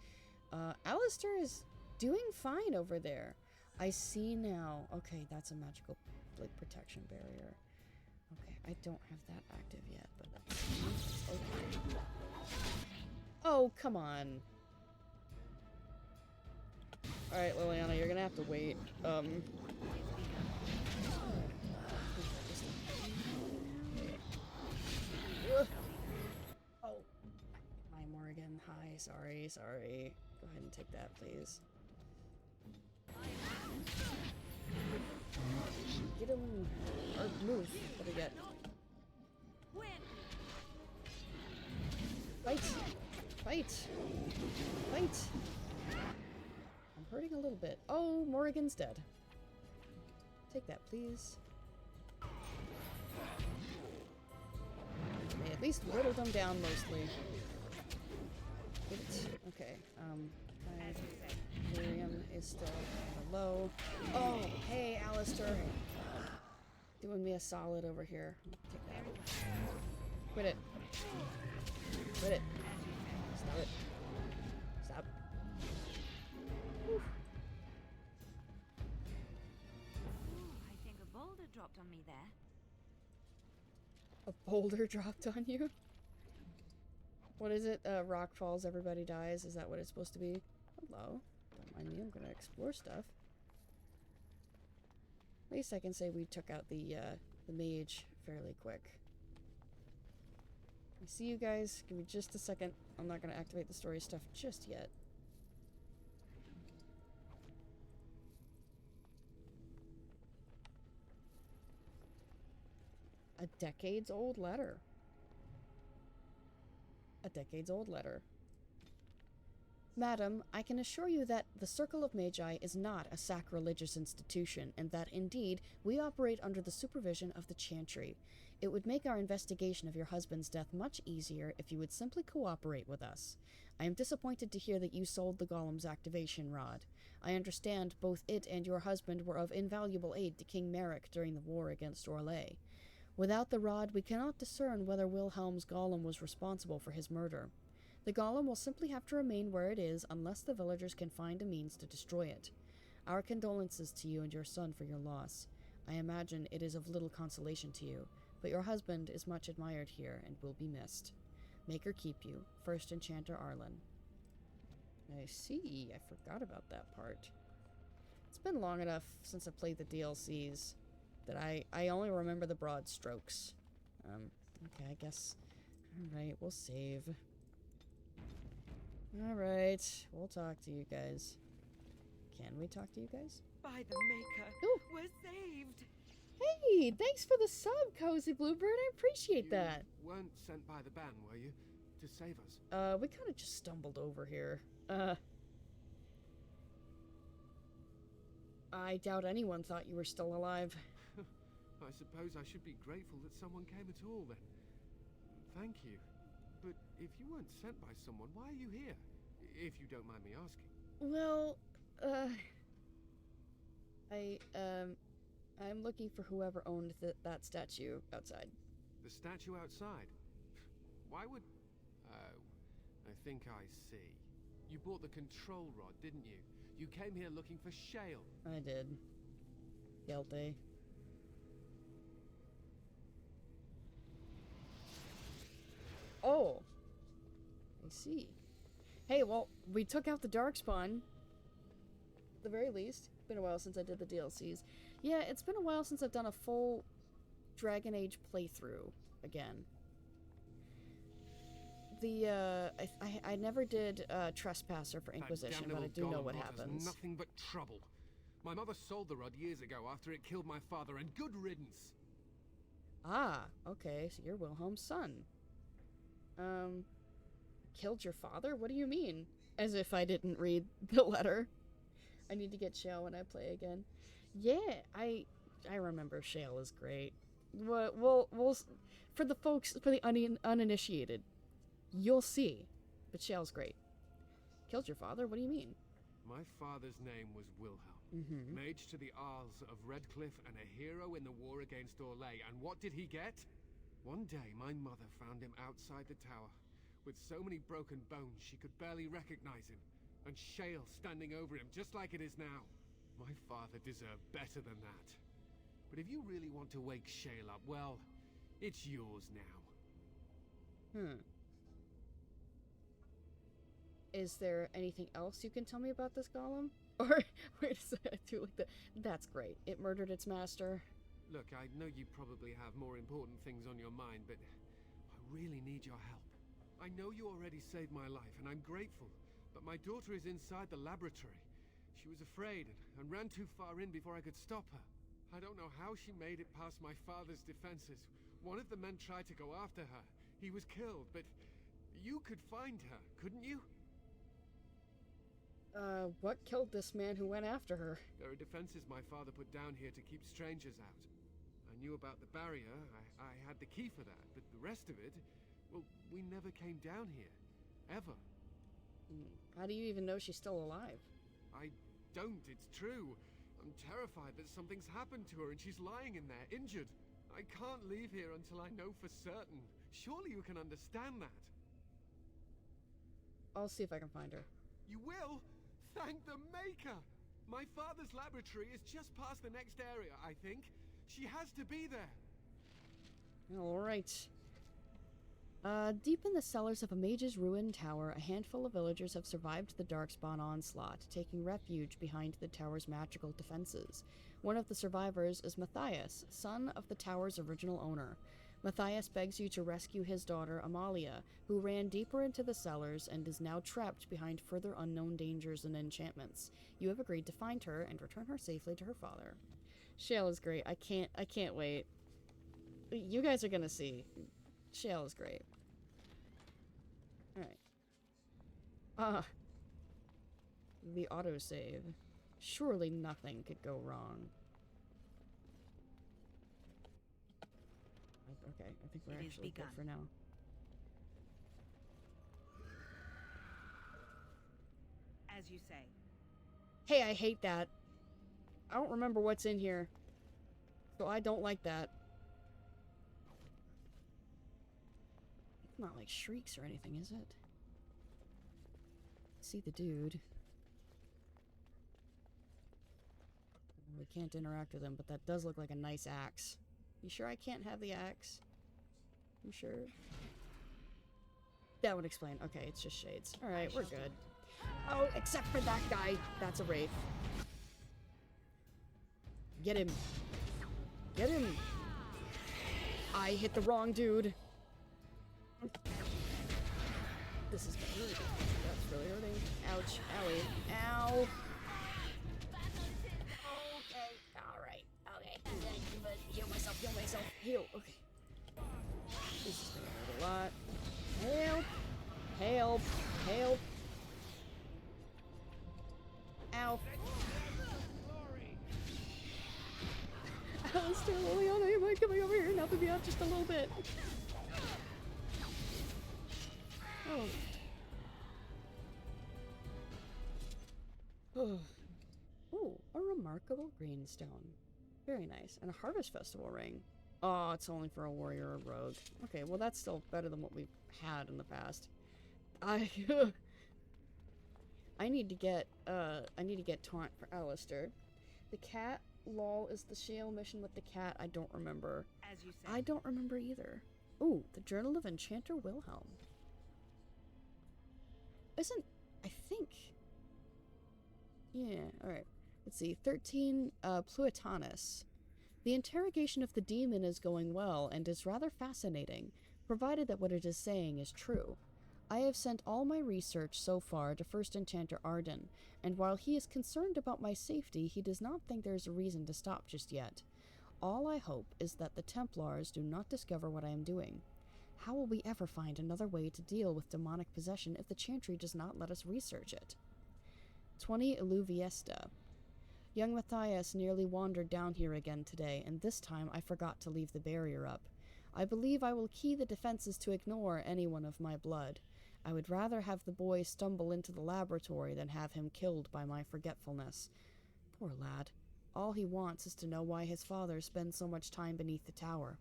Alistair is doing fine over there. I see now. Okay, that's a magical like protection barrier. Okay, I don't have that active yet, but that's okay. Oh, come on. Alright, Liliana, you're gonna have to wait. Oh, my Morgan. Hi, sorry. Go ahead and take that, please. Get him, or move. What do we get? Fight! I'm hurting a little bit. Oh, Morrigan's dead. Take that, please. Okay, at least whittled them down mostly. Get it. Okay, Imperium is still kind of low. Oh, hey, Alistair. Doing me a solid over here. Take that. Quit it. Quit it. Stop it. Stop. Whew. Ooh, I think a boulder dropped on me there. A boulder dropped on you? What is it? Rock falls, everybody dies. Is that what it's supposed to be? Hello. Don't mind me, I'm gonna explore stuff. At least I can say we took out the mage fairly quick. I see you guys. Give me just a second. I'm not gonna activate the story stuff just yet. A decades-old letter. A decades-old letter. Madam, I can assure you that the Circle of Magi is not a sacrilegious institution, and that, indeed, we operate under the supervision of the Chantry. It would make our investigation of your husband's death much easier if you would simply cooperate with us. I am disappointed to hear that you sold the Golem's activation rod. I understand both it and your husband were of invaluable aid to King Merrick during the war against Orlais. Without the rod, we cannot discern whether Wilhelm's golem was responsible for his murder. The golem will simply have to remain where it is unless the villagers can find a means to destroy it. Our condolences to you and your son for your loss. I imagine it is of little consolation to you, but your husband is much admired here and will be missed. Maker keep you, First Enchanter Arlen. I see, I forgot about that part. It's been long enough since I played the DLCs that I only remember the broad strokes. Okay, I guess. Alright, we'll save. Alright, we'll talk to you guys. Can we talk to you guys? By the Maker, Ooh. we're saved. Hey, thanks for the sub, Cozy Bluebird. I appreciate that. You weren't sent by the ban, were you? To save us? We kind of just stumbled over here. I doubt anyone thought you were still alive. I suppose I should be grateful that someone came at all, then. Thank you. But if you weren't sent by someone, why are you here? If you don't mind me asking. Well, I'm looking for whoever owned that statue outside. The statue outside? Why would... Oh, I think I see. You bought the control rod, didn't you? You came here looking for shale. I did. Guilty. Oh. I see. Hey, well, we took out the Darkspawn. At the very least. Been a while since I did the DLCs. Yeah, it's been a while since I've done a full Dragon Age playthrough again. I never did Trespasser for Inquisition, but I do know what happens. Nothing but trouble. My mother sold the rod years ago after it killed my father, and good riddance. Ah, okay, so you're Wilhelm's son. Killed your father? What do you mean? As if I didn't read the letter. I need to get Shale when I play again. Yeah, I remember Shale is great. We'll for the folks, for the uninitiated, you'll see. But Shale's great. Killed your father? What do you mean? My father's name was Wilhelm. Mage to the Isles of Redcliffe and a hero in the war against Orlais. And what did he get? One day, my mother found him outside the tower, with so many broken bones she could barely recognize him, and shale standing over him, just like it is now. My father deserved better than that. But if you really want to wake Shale up, well, it's yours now. Is there anything else you can tell me about this golem? Or, wait a second, I do like that. That's great. It murdered its master. Look, I know you probably have more important things on your mind, but I really need your help. I know you already saved my life, and I'm grateful, but my daughter is inside the laboratory. She was afraid and ran too far in before I could stop her. I don't know how she made it past my father's defenses. One of the men tried to go after her. He was killed, but you could find her, couldn't you? What killed this man who went after her? There are defenses my father put down here to keep strangers out. I knew about the barrier, I had the key for that, but the rest of it, well, we never came down here. Ever. How do you even know she's still alive? I don't, it's true. I'm terrified that something's happened to her and she's lying in there, injured. I can't leave here until I know for certain. Surely you can understand that. I'll see if I can find her. You will? Thank the Maker! My father's laboratory is just past the next area, I think. She has to be there. Alright. Deep in the cellars of a mage's ruined tower, a handful of villagers have survived the Darkspawn onslaught, taking refuge behind the tower's magical defenses. One of the survivors is Matthias, son of the tower's original owner. Matthias begs you to rescue his daughter, Amalia, who ran deeper into the cellars and is now trapped behind further unknown dangers and enchantments. You have agreed to find her and return her safely to her father. Shale is great. I can't wait. You guys are gonna see. Shale is great. Alright. The autosave. Surely nothing could go wrong. Okay, I think we're actually good for now. As you say. Hey, I hate that. I don't remember what's in here. So I don't like that. It's not like shrieks or anything, is it? See the dude. We can't interact with him, but that does look like a nice axe. You sure I can't have the axe? You sure? That would explain. Okay, it's just shades. Alright, we're good. Oh, except for that guy. That's a wraith. Get him. Get him. I hit the wrong dude. This is gonna hurt. That's really hurting. Ouch. Owie. Ow. Okay. Alright. Okay. Heal myself. Heal myself. Heal. Okay. This is gonna hurt a lot. Help. Help. Help. Ow. Alistair, Liliana, you mind coming over here and helping me out just a little bit? Oh. Oh. Ooh, a remarkable greenstone. Very nice. And a Harvest Festival ring. Oh, it's only for a warrior or rogue. Okay, well that's still better than what we've had in the past. I need to get taunt for Alistair. The cat, lol, is the Shale mission with the cat. I don't remember. As you say. I don't remember either. Ooh, the Journal of Enchanter Wilhelm. Isn't, I think. Yeah, alright. Let's see, 13, Plutonus. The interrogation of the demon is going well and is rather fascinating, provided that what it is saying is true. I have sent all my research so far to First Enchanter Arden, and while he is concerned about my safety, he does not think there is a reason to stop just yet. All I hope is that the Templars do not discover what I am doing. How will we ever find another way to deal with demonic possession if the Chantry does not let us research it? 20 Illuviesta. Young Matthias nearly wandered down here again today, and this time I forgot to leave the barrier up. I believe I will key the defenses to ignore anyone of my blood. I would rather have the boy stumble into the laboratory than have him killed by my forgetfulness. Poor lad. All he wants is to know why his father spends so much time beneath the tower.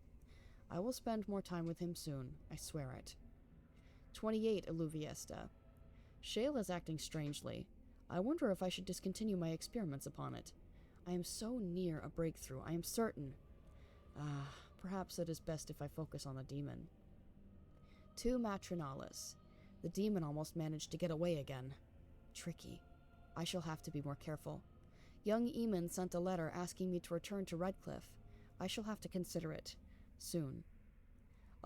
I will spend more time with him soon, I swear it. 28 Illuviesta. Shale is acting strangely. I wonder if I should discontinue my experiments upon it. I am so near a breakthrough, I am certain. Perhaps it is best if I focus on the demon. 2 Matronalis. The demon almost managed to get away again. Tricky. I shall have to be more careful. Young Eamon sent a letter asking me to return to Redcliffe. I shall have to consider it. Soon.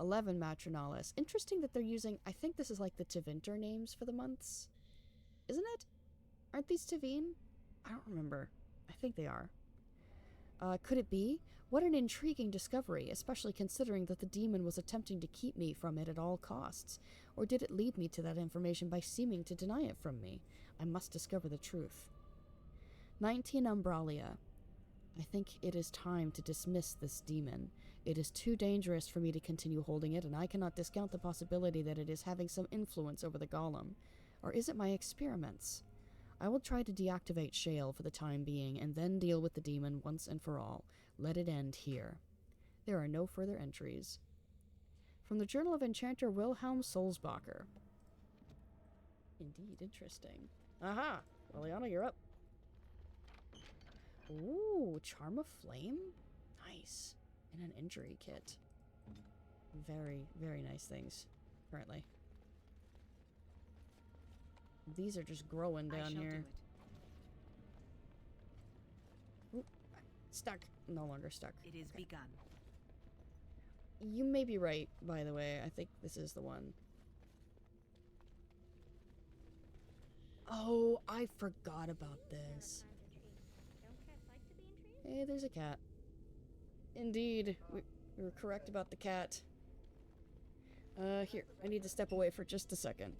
11 Matronalis. Interesting that they're using, I think this is like the Tevinter names for the months. Isn't it? Aren't these Tevin? I don't remember. I think they are. Could it be? What an intriguing discovery, especially considering that the demon was attempting to keep me from it at all costs. Or did it lead me to that information by seeming to deny it from me? I must discover the truth. 19 Umbralia. I think it is time to dismiss this demon. It is too dangerous for me to continue holding it, and I cannot discount the possibility that it is having some influence over the golem. Or is it my experiments? I will try to deactivate Shale for the time being, and then deal with the demon once and for all. Let it end here. There are no further entries. From the Journal of Enchanter Wilhelm Solzbacher. Indeed, interesting. Aha! Liliana, you're up. Ooh, Charm of Flame? Nice. And an injury kit. Very, very nice things, currently. These are just growing down here. Oop, stuck. No longer stuck. It is begun. You may be right, by the way. I think this is the one. Oh, I forgot about this. Hey, there's a cat. Indeed, we were correct about the cat. Here, I need to step away for just a second.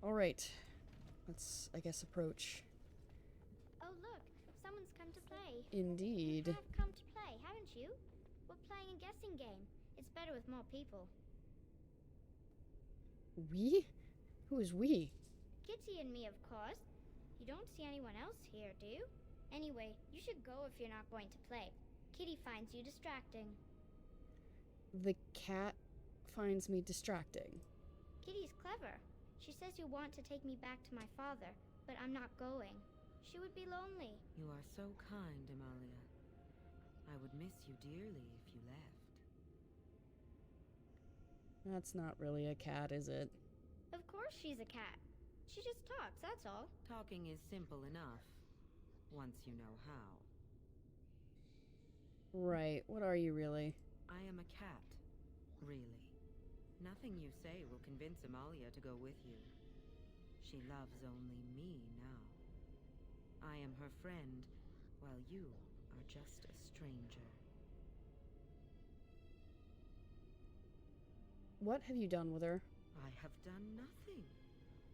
Alright. Let's, I guess, approach. Oh look, someone's come to play. Indeed. You have come to play, haven't you? We're playing a guessing game. It's better with more people. We? Who is we? Kitty and me, of course. You don't see anyone else here, do you? Anyway, you should go if you're not going to play. Kitty finds you distracting. The cat finds me distracting. Kitty's clever. She says you want to take me back to my father, but I'm not going. She would be lonely. You are so kind, Amalia. I would miss you dearly if you left. That's not really a cat, is it? Of course she's a cat. She just talks, that's all. Talking is simple enough, once you know how. Right, what are you really? I am a cat, really. Nothing you say will convince Amalia to go with you. She loves only me now. I am her friend, while you are just a stranger. What have you done with her? I have done nothing.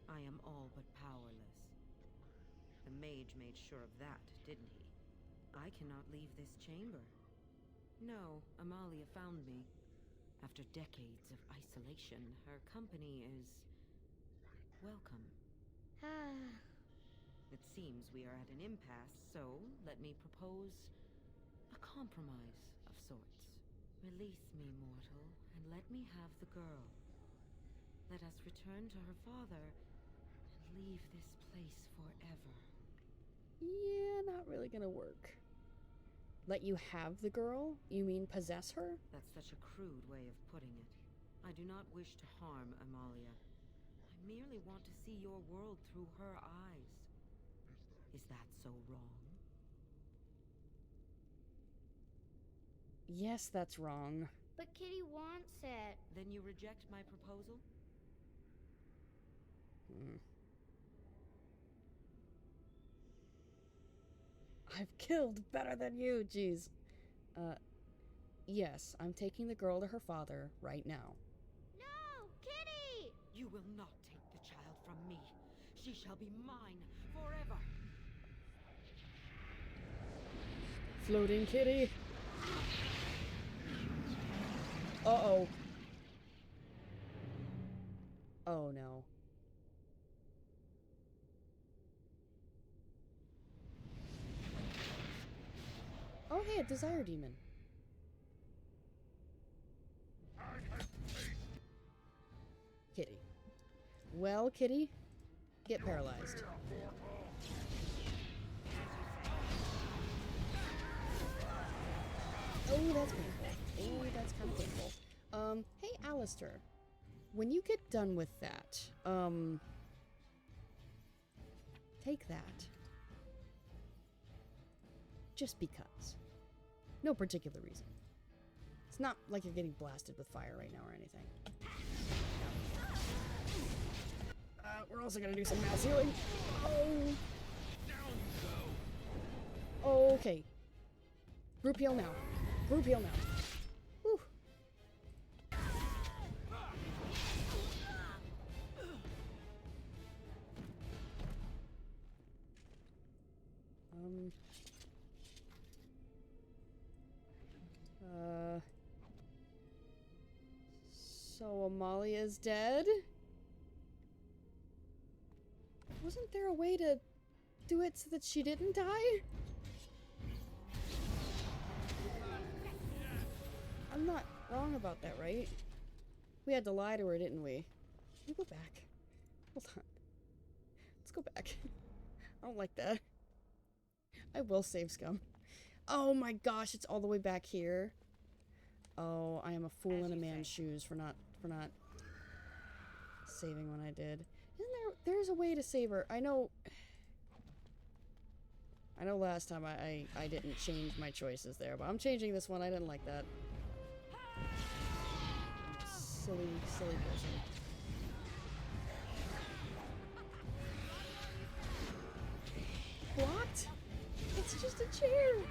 I am all but powerless. The mage made sure of that, didn't he? I cannot leave this chamber. No, Amalia found me. After decades of isolation, her company is welcome. It seems we are at an impasse, so let me propose a compromise of sorts. Release me, mortal, and let me have the girl. Let us return to her father and leave this place forever. Yeah, not really gonna work. Let you have the girl? You mean possess her? That's such a crude way of putting it. I do not wish to harm Amalia. I merely want to see your world through her eyes. Is that so wrong? Yes, that's wrong. But Kitty wants it. Then you reject my proposal? I've killed better than you, jeez. Yes, I'm taking the girl to her father right now. No! Kitty! You will not take the child from me. She shall be mine forever. Floating kitty. Uh-oh. Oh, no. Oh, hey, a desire demon. Kitty. Well, kitty, get paralyzed. Oh, that's painful. Oh, that's kind of painful. Hey, Alistair. When you get done with that, take that. Just because. No particular reason. It's not like you're getting blasted with fire right now or anything. We're also gonna do some mass healing. Oh. Okay. Group heal now. Group heal now. Whew. So Amalia's dead? Wasn't there a way to do it so that she didn't die? I'm not wrong about that, right? We had to lie to her, didn't we? Can we go back? Hold on. Let's go back. I don't like that. I will save scum. Oh my gosh, it's all the way back here. Oh, I am a fool in a man's shoes for not saving when I did. There's a way to save her. I know last time I didn't change my choices there, but I'm changing this one. I didn't like that. Silly person. Blocked? It's just a chair.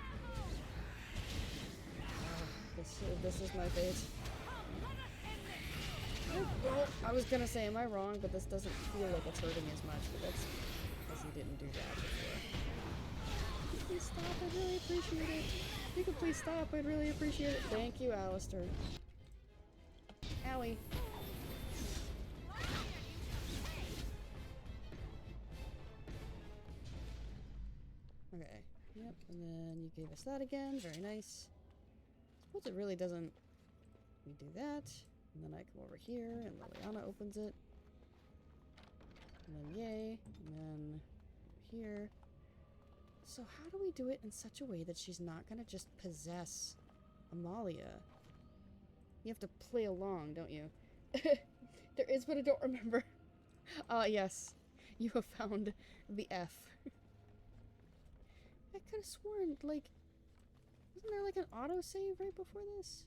This is my fate. Oh, well, I was gonna say, am I wrong? But this doesn't feel like it's hurting as much. But that's because he didn't do that before. Please stop. I'd really appreciate it. If you could please stop, I'd really appreciate it. Thank you, Alistair. Owie. Okay. Yep. And then you gave us that again. Very nice. Suppose it really doesn't. We do that. And then I come over here, and Liliana opens it. And then yay. And then here. So how do we do it in such a way that she's not gonna just possess Amalia? You have to play along, don't you? There is, but I don't remember. Yes. You have found the F. I could have sworn, like... Wasn't there like an autosave right before this?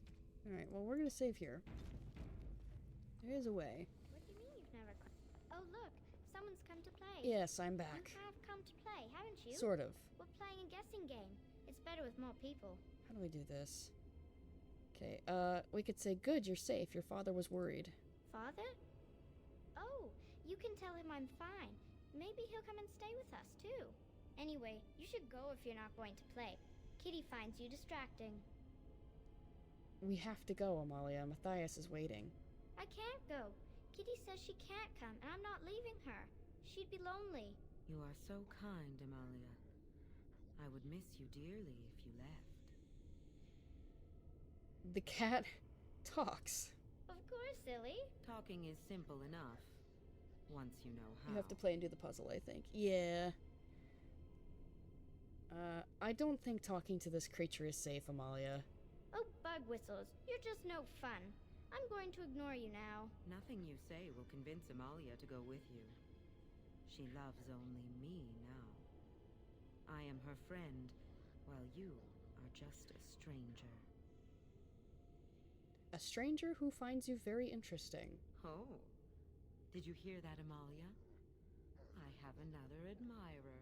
Alright, well we're gonna save here. There is a way. What do you mean you've never come? Oh look, someone's come to play. Yes, I'm back. You have come to play, haven't you? Sort of. We're playing a guessing game. It's better with more people. How do we do this? Okay, we could say, good, you're safe. Your father was worried. Father? Oh, you can tell him I'm fine. Maybe he'll come and stay with us, too. Anyway, you should go if you're not going to play. Kitty finds you distracting. We have to go, Amalia. Matthias is waiting. I can't go. Kitty says she can't come, and I'm not leaving her. She'd be lonely. You are so kind, Amalia. I would miss you dearly if you left. The cat talks. Of course, silly. Talking is simple enough, once you know how. You have to play and do the puzzle, I think. Yeah. I don't think talking to this creature is safe, Amalia. Oh, bug whistles. You're just no fun. I'm going to ignore you now. Nothing you say will convince Amalia to go with you. She loves only me now. I am her friend, while you are just a stranger. A stranger who finds you very interesting. Oh, did you hear that, Amalia? I have another admirer.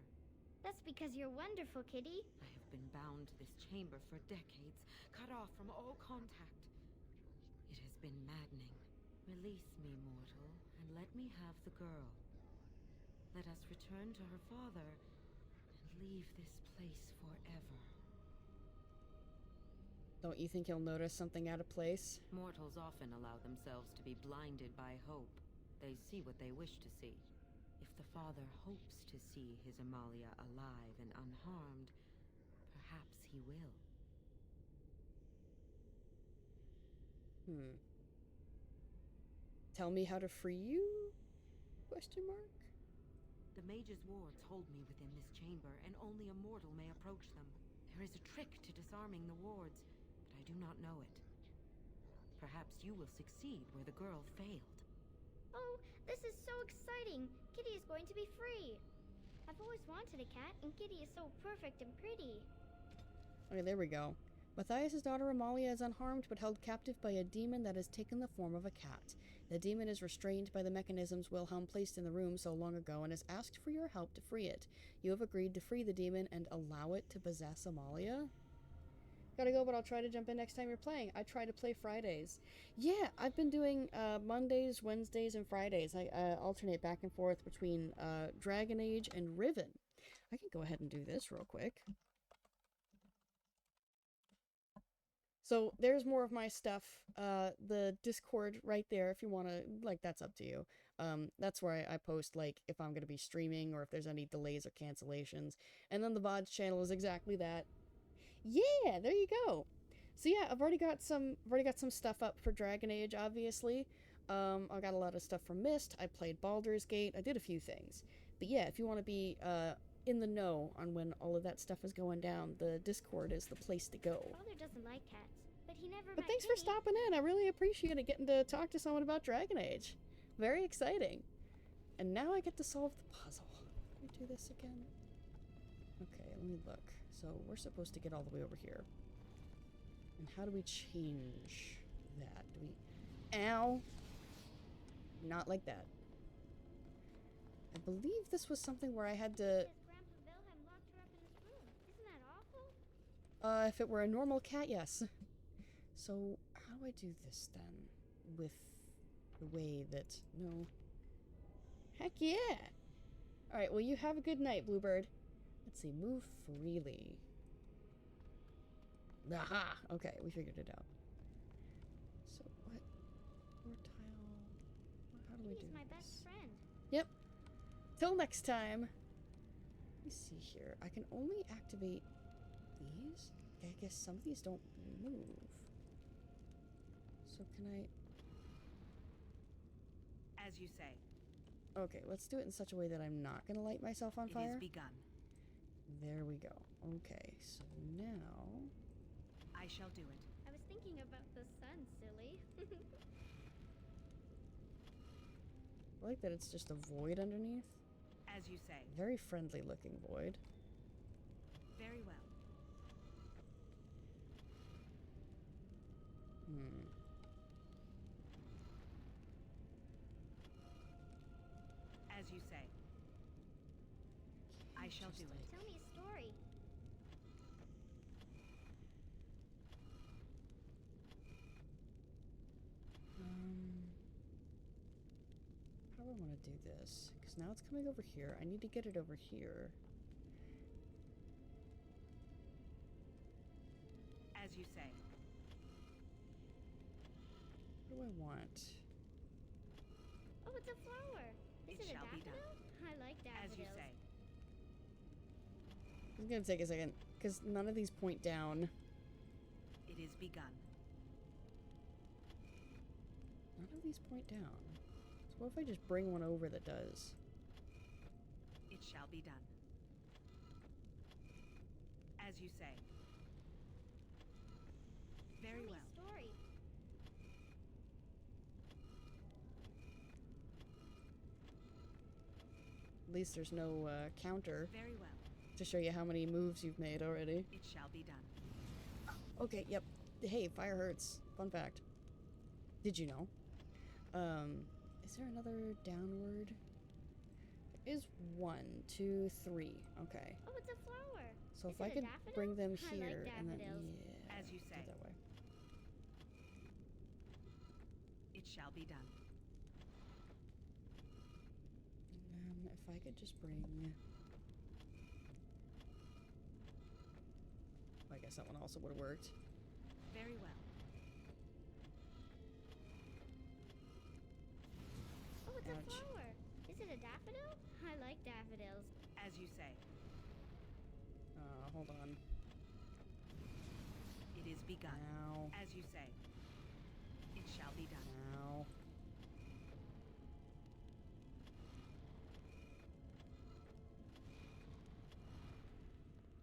That's because you're wonderful, Kitty. I have been bound to this chamber for decades, cut off from all contact. It has been maddening. Release me, mortal, and let me have the girl. Let us return to her father and leave this place forever. Don't you think he'll notice something out of place? Mortals often allow themselves to be blinded by hope. They see what they wish to see. If the father hopes to see his Amalia alive and unharmed, perhaps he will. Tell me how to free you? Question mark? The mage's wards hold me within this chamber, and only a mortal may approach them. There is a trick to disarming the wards, but I do not know it. Perhaps you will succeed where the girl failed. Oh, this is so exciting! Kitty is going to be free! I've always wanted a cat, and Kitty is so perfect and pretty. Okay, there we go. Matthias' daughter Amalia is unharmed but held captive by a demon that has taken the form of a cat. The demon is restrained by the mechanisms Wilhelm placed in the room so long ago and has asked for your help to free it. You have agreed to free the demon and allow it to possess Amalia? Gotta go, but I'll try to jump in next time you're playing. I try to play Fridays. Yeah, I've been doing Mondays, Wednesdays, and Fridays. I alternate back and forth between Dragon Age and Riven. I can go ahead and do this real quick. So there's more of my stuff. The Discord right there, if you want to, like, that's up to you. That's where I post, like, if I'm going to be streaming or if there's any delays or cancellations. And then the VODs channel is exactly that. Yeah, there you go. So yeah, I've already got some stuff up for Dragon Age, obviously. I got a lot of stuff from Myst. I played Baldur's Gate. I did a few things. But yeah, if you want to be in the know on when all of that stuff is going down, the Discord is the place to go. Father doesn't like cats, but he never But met thanks for Kitty. stopping in. I really appreciate it getting to talk to someone about Dragon Age. Very exciting. And now I get to solve the puzzle. Let me do this again. Okay, let me look. So we're supposed to get all the way over here. And how do we change that? Do we... Ow! Not like that. I believe this was something where I had to... Because Grandpa Wilhelm locked her up in his room. Isn't that awful? If it were a normal cat, yes. So, how do I do this then? With the way that... No. Heck yeah! Alright, well, you have a good night, Bluebird. Let's see, move freely. Aha! Okay, we figured it out. So, what? More tile... How do we do Kitty's my this? best friend. Yep. Till next time. Let me see here. I can only activate these? I guess some of these don't move. So can I... As you say, Okay, let's do it in such a way that I'm not going to light myself on it fire. is begun. There we go. Okay, so now... I shall do it. I was thinking about the sun, silly. I like that it's just a void underneath. As you say. Very friendly looking void. Very well. As you say. I shall do it. Tell me a story. How do I want to do this? Because now it's coming over here. I need to get it over here. As you say. What do I want? Oh, it's a flower. Is It it a shall be daffodil? done. I like As you daffodils. say. It's gonna take a second, because none of these point down. It is begun. None of these point down. So what if I just bring one over that does? It shall be done. As you say. Very Tell me well. a story. At least there's no counter Very well. to show you how many moves you've made already. It shall be done. Okay, yep. Hey, fire hurts. Fun fact. Did you know? Is there another downward? is 1, 2, 3. Okay. Oh, it's a flower. So Is if I it a could daffodil? bring them I like here and then daffodils. yeah, As you do say. it that way. It shall be done. If I could just bring. I guess that one also would have worked. Very well. Oh, it's Ouch. a flower. Is it a daffodil? I like daffodils. As you say. Hold on. It is begun. Ow. As you say. It shall be done. Ow.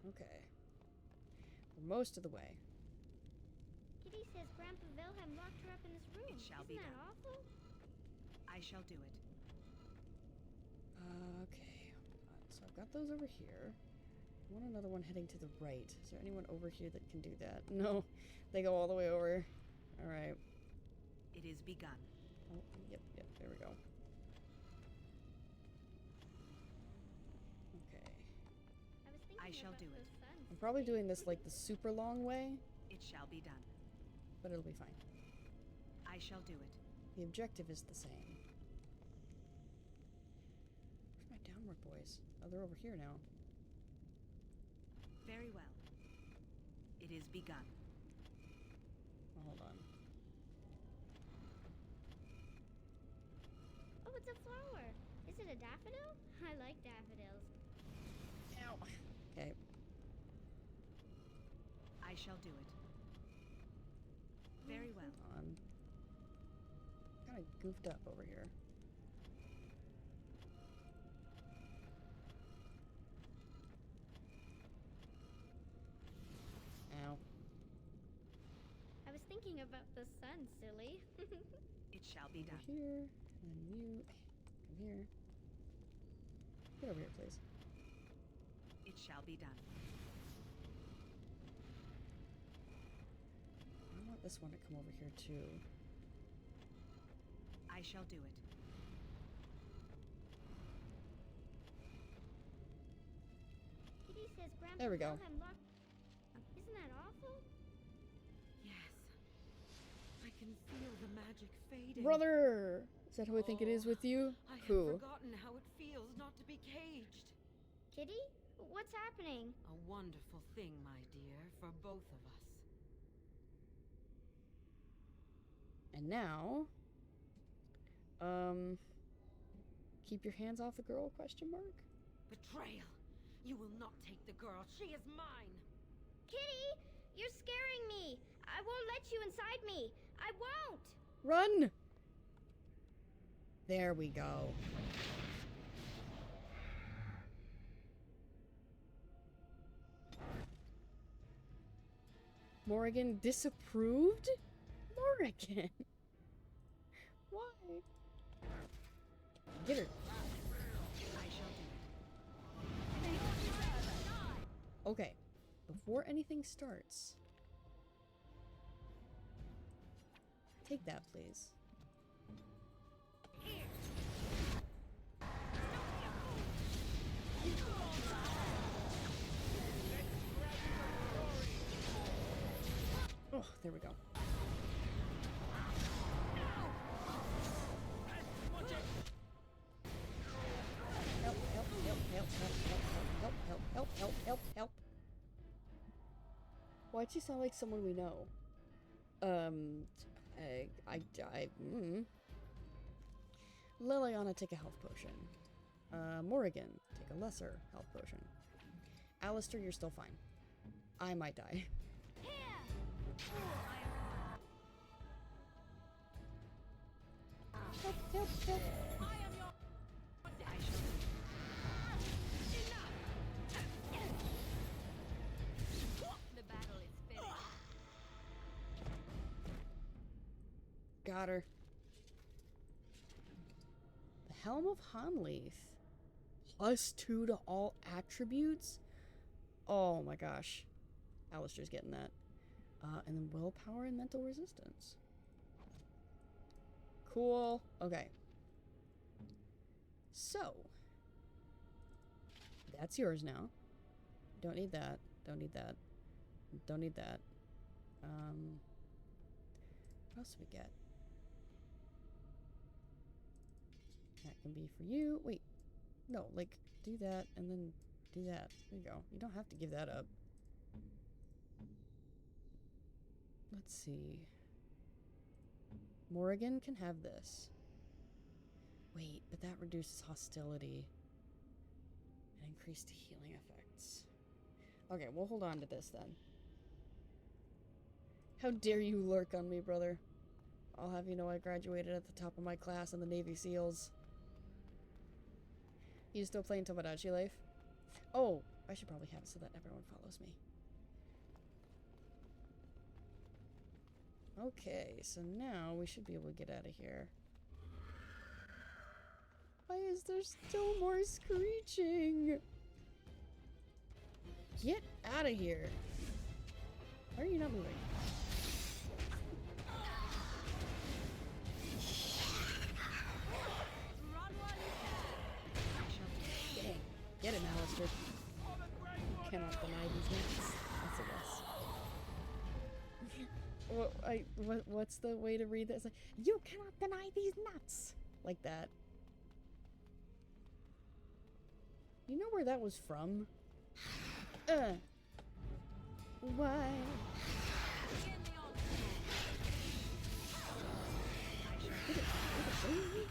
Okay. We're most of the way. Kitty says Grandpa Wilhelm locked her up in this room. It shall Isn't be that done. awful? I shall do it. Okay. Hold on. So I've got those over here. I want another one heading to the right. Is there anyone over here that can do that? No. They go all the way over. Alright. It is begun. Oh, yep, there we go. Okay. I was thinking I shall about do the it. sun. I'm probably doing this like the super long way, It shall be done. but it'll be fine. I shall do it. The objective is the same. Where's my downward boys? Oh, they're over here now. Very well. It is begun. Oh, hold on. Oh, it's a flower. Is it a daffodil? I like daffodils. Ow. Okay. I shall do it. Very well. Hold on. Kind of goofed up over here. Ow. I was thinking about the sun, silly. It shall be Over done. here. And then you. Come here. Get over here, please. It shall be done. I want this one to come over here, too. I shall do it. Kitty says Grandpa There we go. Wilhelm locked... Isn't that awful? Yes. I can feel the magic fading. Brother! Is that who I think it is with you? I had Who? forgotten how it feels not to be caged. Kitty? What's happening? A wonderful thing, my dear, for both of us. And now, keep your hands off the girl, question mark? Betrayal! You will not take the girl. She is mine. Kitty! You're scaring me! I won't let you inside me! I won't! Run! There we go. Morrigan disapproved? Morrigan! Why? Get her. I shall do it. Okay, before anything starts, take that, please. Oh, there we go. Help, help, help, help, help, help, help, help, help, help, help. Why'd she sound like someone we know? Liliana, take a health potion. Morrigan, take a lesser health potion. Alistair, you're still fine. I might die. Help, help, help. I shall do it. The battle is finished. Got her. The Helm of Hanleith. +2 to all attributes? Oh my gosh. Alistair's getting that. And then willpower and mental resistance. Cool. Okay. So, That's yours now. Don't need that. Don't need that. Don't need that. What else do we get? That can be for you. Wait. No, like, do that and then do that. There you go. You don't have to give that up. Let's see. Morrigan can have this. Wait, but that reduces hostility and increased healing effects. Okay, we'll hold on to this then. How dare you lurk on me, brother? I'll have you know I graduated at the top of my class in the Navy SEALs. You still playing Tomodachi Life? Oh, I should probably have it so that everyone follows me. Okay, so now we should be able to get out of here. Why is there still more screeching? Get out of here. Why are you not moving? Get him, Alistair. Cannot deny these nuts. That's a guess. What's the way to read this? Like, you cannot deny these nuts. Like that. You know where that was from? Why? Get him.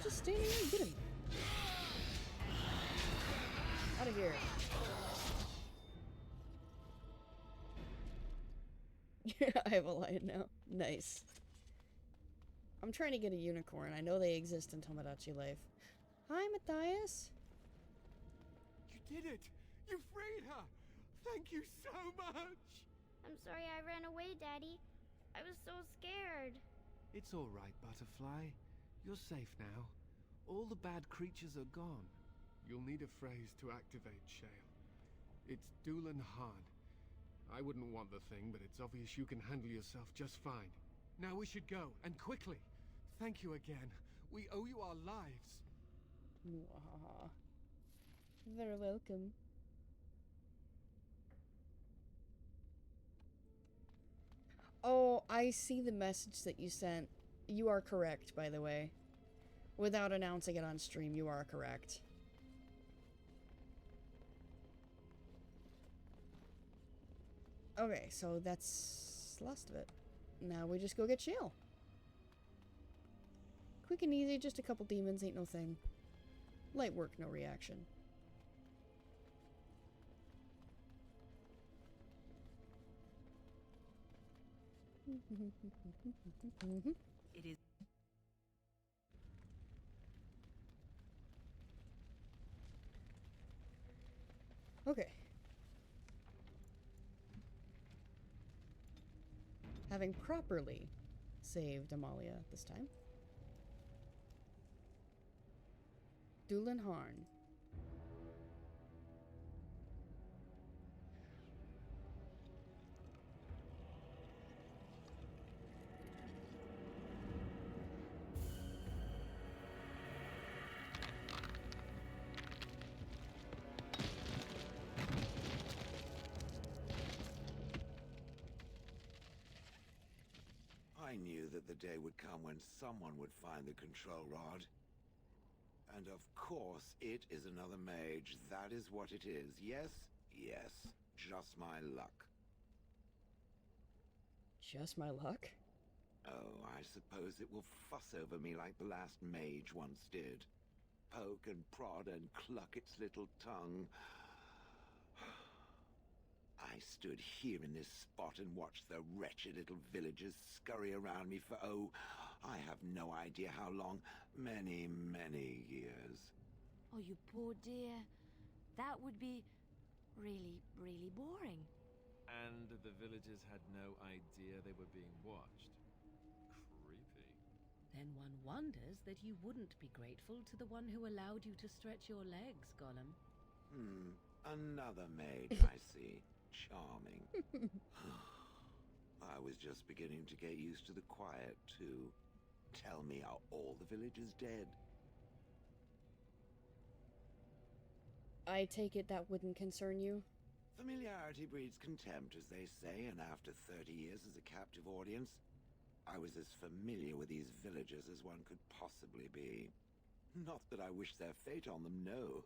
Just standing there. Get him. Out of here. I have a lion now. Nice. I'm trying to get a unicorn. I know they exist in Tomodachi Life. Hi, Matthias. You did it! You freed her! Thank you so much! I'm sorry I ran away, Daddy. I was so scared. It's all right, Butterfly. You're safe now. All the bad creatures are gone. You'll need a phrase to activate Shale. It's Doolan Han. I wouldn't want the thing, but it's obvious you can handle yourself just fine. Now we should go, and quickly. Thank you again. We owe you our lives. Mwah. Very welcome. Oh, I see the message that you sent. You are correct, by the way. Without announcing it on stream, you are correct. Okay, so that's the last of it. Now we just go get Shale. Quick and easy, just a couple demons, ain't no thing. Light work, no reaction. It is. Okay. Having properly saved Amalia this time. Doolan Harn. I knew that the day would come when someone would find the control rod. And of course, it is another mage. That is what it is. Yes? Yes. Just my luck. Just my luck? Oh, I suppose it will fuss over me like the last mage once did. Poke and prod and cluck its little tongue. I stood here in this spot and watched the wretched little villagers scurry around me for, oh, I have no idea how long. Many, many years. Oh, you poor dear. That would be really, really boring. And the villagers had no idea they were being watched. Creepy. Then one wonders that you wouldn't be grateful to the one who allowed you to stretch your legs, Gollum. Another mage, I see. Charming. I was just beginning to get used to the quiet, too. Tell me, are all the villagers dead? I take it that wouldn't concern you? Familiarity breeds contempt, as they say, and after 30 years as a captive audience, I was as familiar with these villagers as one could possibly be. Not that I wish their fate on them, no.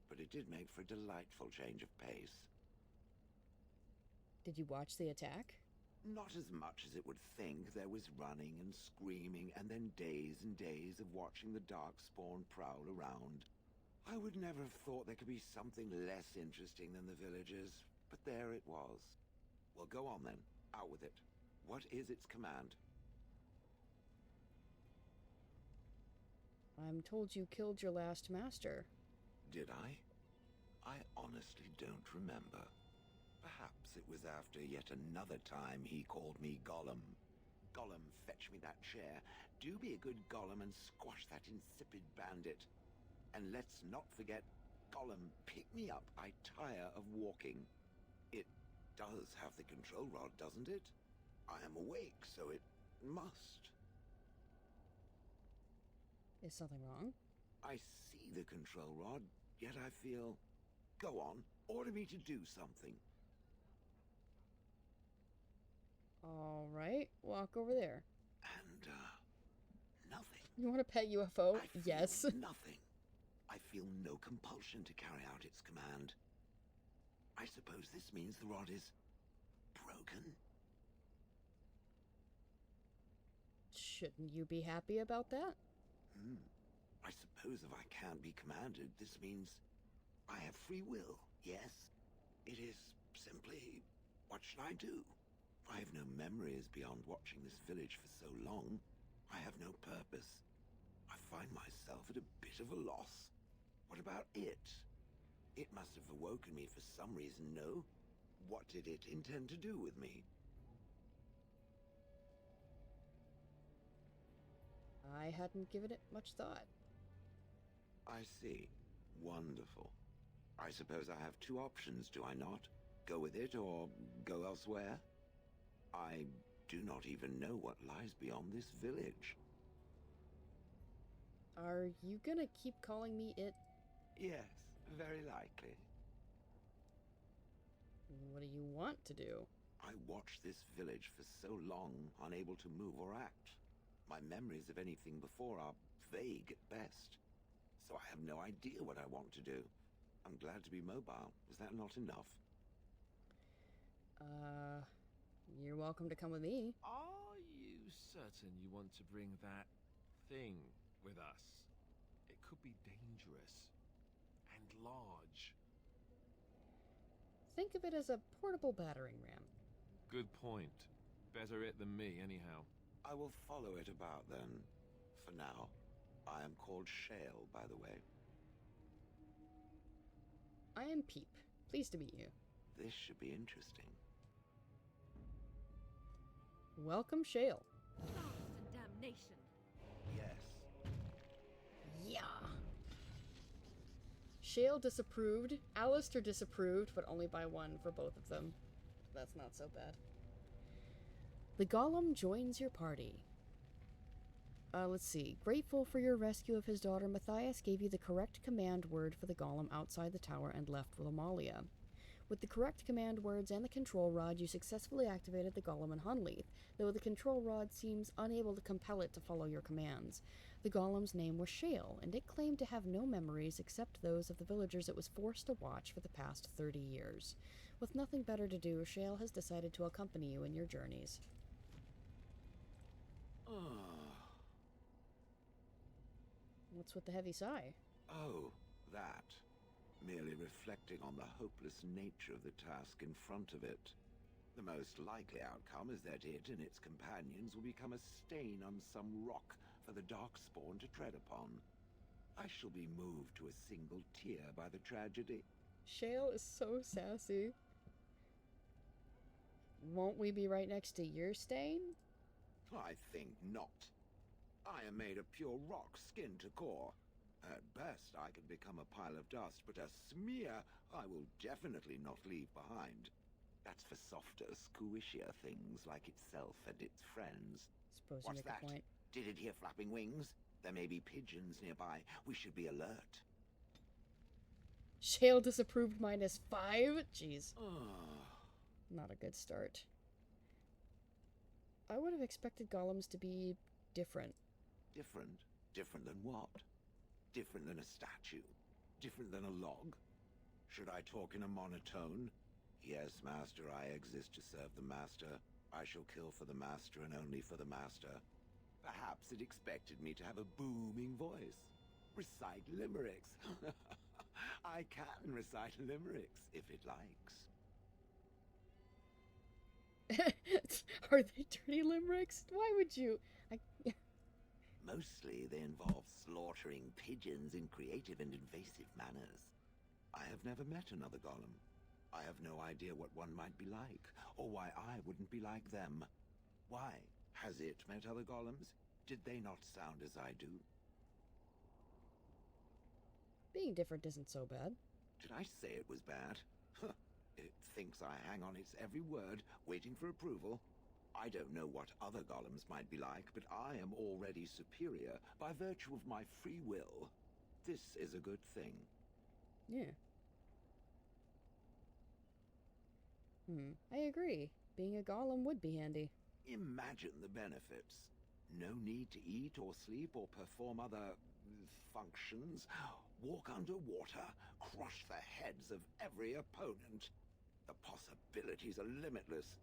But it did make for a delightful change of pace. Did you watch the attack? Not as much as it would think. There was running and screaming, and then days and days of watching the Darkspawn prowl around. I would never have thought there could be something less interesting than the villagers, but there it was. Well, go on then. Out with it. What is its command? I'm told you killed your last master. Did I? I honestly don't remember. Perhaps it was after yet another time he called me Gollum. Gollum, fetch me that chair. Do be a good Gollum and squash that insipid bandit. And let's not forget, Gollum, pick me up. I tire of walking. It does have the control rod, doesn't it? I am awake, so it must. Is something wrong? I see the control rod, yet I feel... Go on, order me to do something. All right, walk over there. And, nothing. You want a pet UFO? I feel Yes. nothing. I feel no compulsion to carry out its command. I suppose this means the rod is broken? Shouldn't you be happy about that? I suppose if I can't be commanded, this means I have free will, yes? It is simply, what should I do? I have no memories beyond watching this village for so long. I have no purpose. I find myself at a bit of a loss. What about it? It must have awoken me for some reason, no? What did it intend to do with me? I hadn't given it much thought. I see. Wonderful. I suppose I have two options, do I not? Go with it or go elsewhere? I do not even know what lies beyond this village. Are you gonna keep calling me it? Yes, very likely. What do you want to do? I watched this village for so long, unable to move or act. My memories of anything before are vague at best. So I have no idea what I want to do. I'm glad to be mobile. Is that not enough? You're welcome to come with me. Are you certain you want to bring that thing with us? It could be dangerous and large. Think of it as a portable battering ram. Good point. Better it than me, anyhow. I will follow it about then. For now. I am called Shale, by the way. I am Peep. Pleased to meet you. This should be interesting. Welcome, Shale. Blast and damnation. Yes. Yeah. Shale disapproved. Alistair disapproved, but only by one for both of them. That's not so bad. The Golem joins your party. Let's see. Grateful for your rescue of his daughter, Matthias gave you the correct command word for the Golem outside the tower and left with Amalia. With the correct command words and the control rod, you successfully activated the Golem in Hunleith, though the control rod seems unable to compel it to follow your commands. The Golem's name was Shale, and it claimed to have no memories except those of the villagers it was forced to watch for the past 30 years. With nothing better to do, Shale has decided to accompany you in your journeys. What's with the heavy sigh? Oh, that. Merely reflecting on the hopeless nature of the task in front of it. The most likely outcome is that it and its companions will become a stain on some rock for the Darkspawn to tread upon. I shall be moved to a single tear by the tragedy. Shale is so sassy. Won't we be right next to your stain? I think not. I am made of pure rock, skin to core. At best, I can become a pile of dust, but a smear I will definitely not leave behind. That's for softer, squishier things like itself and its friends. Suppose you What's make that? a point. Did it hear flapping wings? There may be pigeons nearby. We should be alert. Shale disapproved -5? Jeez. Ah, Not a good start. I would have expected golems to be different. different? Different than what? Different than a statue? Different than a log? Should I talk in a monotone? Yes, master, I exist to serve the master. I shall kill for the master and only for the master. Perhaps it expected me to have a booming voice. Recite limericks. I can recite limericks, if it likes. Are they dirty limericks? Why would you? Mostly they involve slaughtering pigeons in creative and invasive manners. I have never met another golem. I have no idea what one might be like, or why I wouldn't be like them. Why? Has it met other golems? Did they not sound as I do? Being different isn't so bad. Did I say it was bad? Huh. It thinks I hang on its every word, waiting for approval. I don't know what other golems might be like, but I am already superior by virtue of my free will. This is a good thing. Yeah. I agree. Being a golem would be handy. Imagine the benefits. No need to eat or sleep or perform other functions. Walk underwater, crush the heads of every opponent. The possibilities are limitless.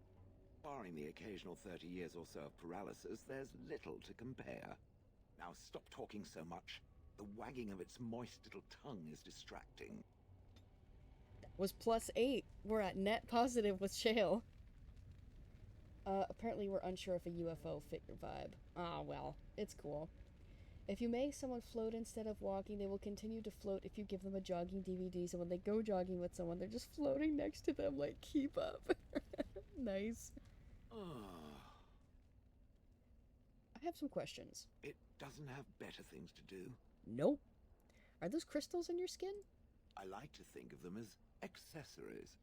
Barring the occasional 30 years or so of paralysis, there's little to compare. Now stop talking so much. The wagging of its moist little tongue is distracting. Was +8. We're at net positive with Shale. Apparently we're unsure if a UFO fit your vibe. Ah, well, it's cool. If you make someone float instead of walking, they will continue to float if you give them a jogging DVD, so when they go jogging with someone, they're just floating next to them, like, keep up. Nice. I have some questions. It doesn't have better things to do. Nope. Are those crystals in your skin? I like to think of them as accessories.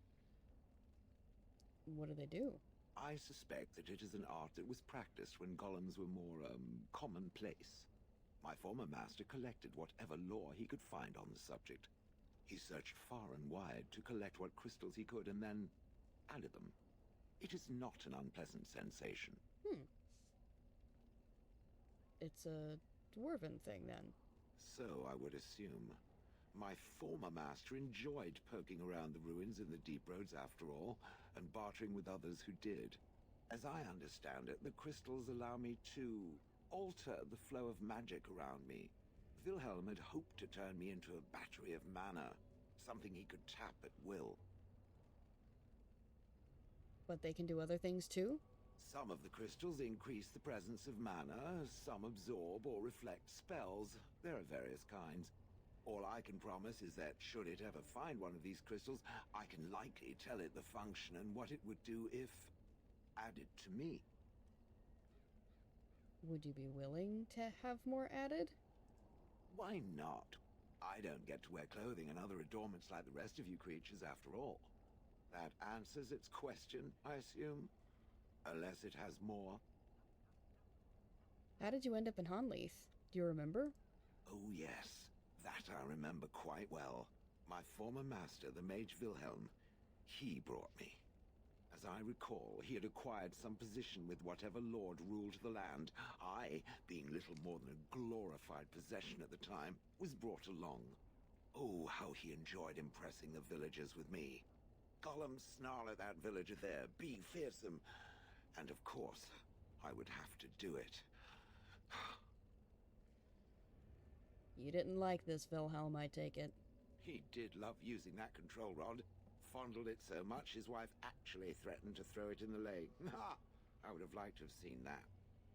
What do they do? I suspect that it is an art that was practiced when golems were more, commonplace. My former master collected whatever lore he could find on the subject. He searched far and wide to collect what crystals he could and then added them. It is not an unpleasant sensation. It's a dwarven thing, then. So I would assume. My former master enjoyed poking around the ruins in the deep roads after all, and bartering with others who did. As I understand it, the crystals allow me to alter the flow of magic around me. Wilhelm had hoped to turn me into a battery of mana, something he could tap at will. But they can do other things too? Some of the crystals increase the presence of mana, some absorb or reflect spells. There are various kinds. All I can promise is that should it ever find one of these crystals, I can likely tell it the function and what it would do if added to me. Would you be willing to have more added? Why not? I don't get to wear clothing and other adornments like the rest of you creatures after all. That answers its question, I assume? Unless it has more. How did you end up in Hanleith? Do you remember? Oh yes, that I remember quite well. My former master, the Mage Wilhelm, he brought me. As I recall, he had acquired some position with whatever lord ruled the land. I, being little more than a glorified possession at the time, was brought along. Oh, how he enjoyed impressing the villagers with me. Gollum snarl at that villager there, be fearsome. And of course, I would have to do it. You didn't like this, Wilhelm, I take it. He did love using that control rod. Fondled it so much his wife actually threatened to throw it in the lake. Ha! I would have liked to have seen that.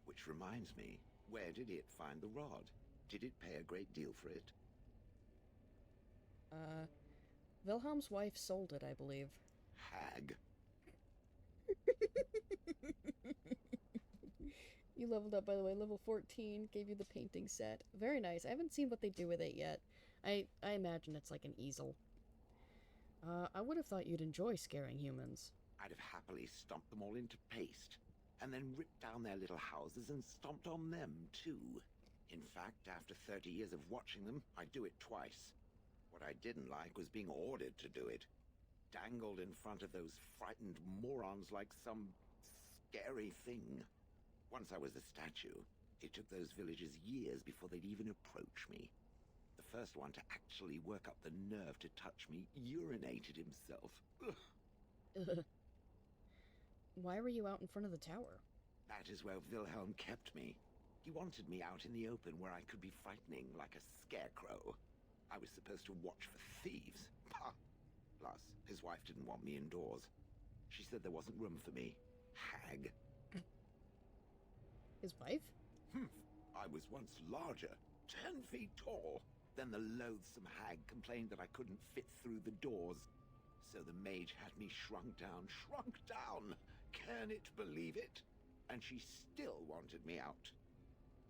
Which reminds me, where did it find the rod? Did it pay a great deal for it? Wilhelm's wife sold it, I believe. Hag. You leveled up, by the way, level 14, gave you the painting set. Very nice. I haven't seen what they do with it yet. I imagine it's like an easel. I would have thought you'd enjoy scaring humans. I'd have happily stomped them all into paste, and then ripped down their little houses and stomped on them, too. In fact, after 30 years of watching them, I'd do it twice. What I didn't like was being ordered to do it. Dangled in front of those frightened morons like some scary thing. Once I was a statue, it took those villagers years before they'd even approach me. The first one to actually work up the nerve to touch me urinated himself. Why were you out in front of the tower? That is where Wilhelm kept me. He wanted me out in the open where I could be frightening like a scarecrow. I was supposed to watch for thieves. Plus, his wife didn't want me indoors. She said there wasn't room for me. Hag. His wife? I was once larger, 10 feet tall. Then the loathsome hag complained that I couldn't fit through the doors. So the mage had me shrunk down. Can it believe it? And she still wanted me out.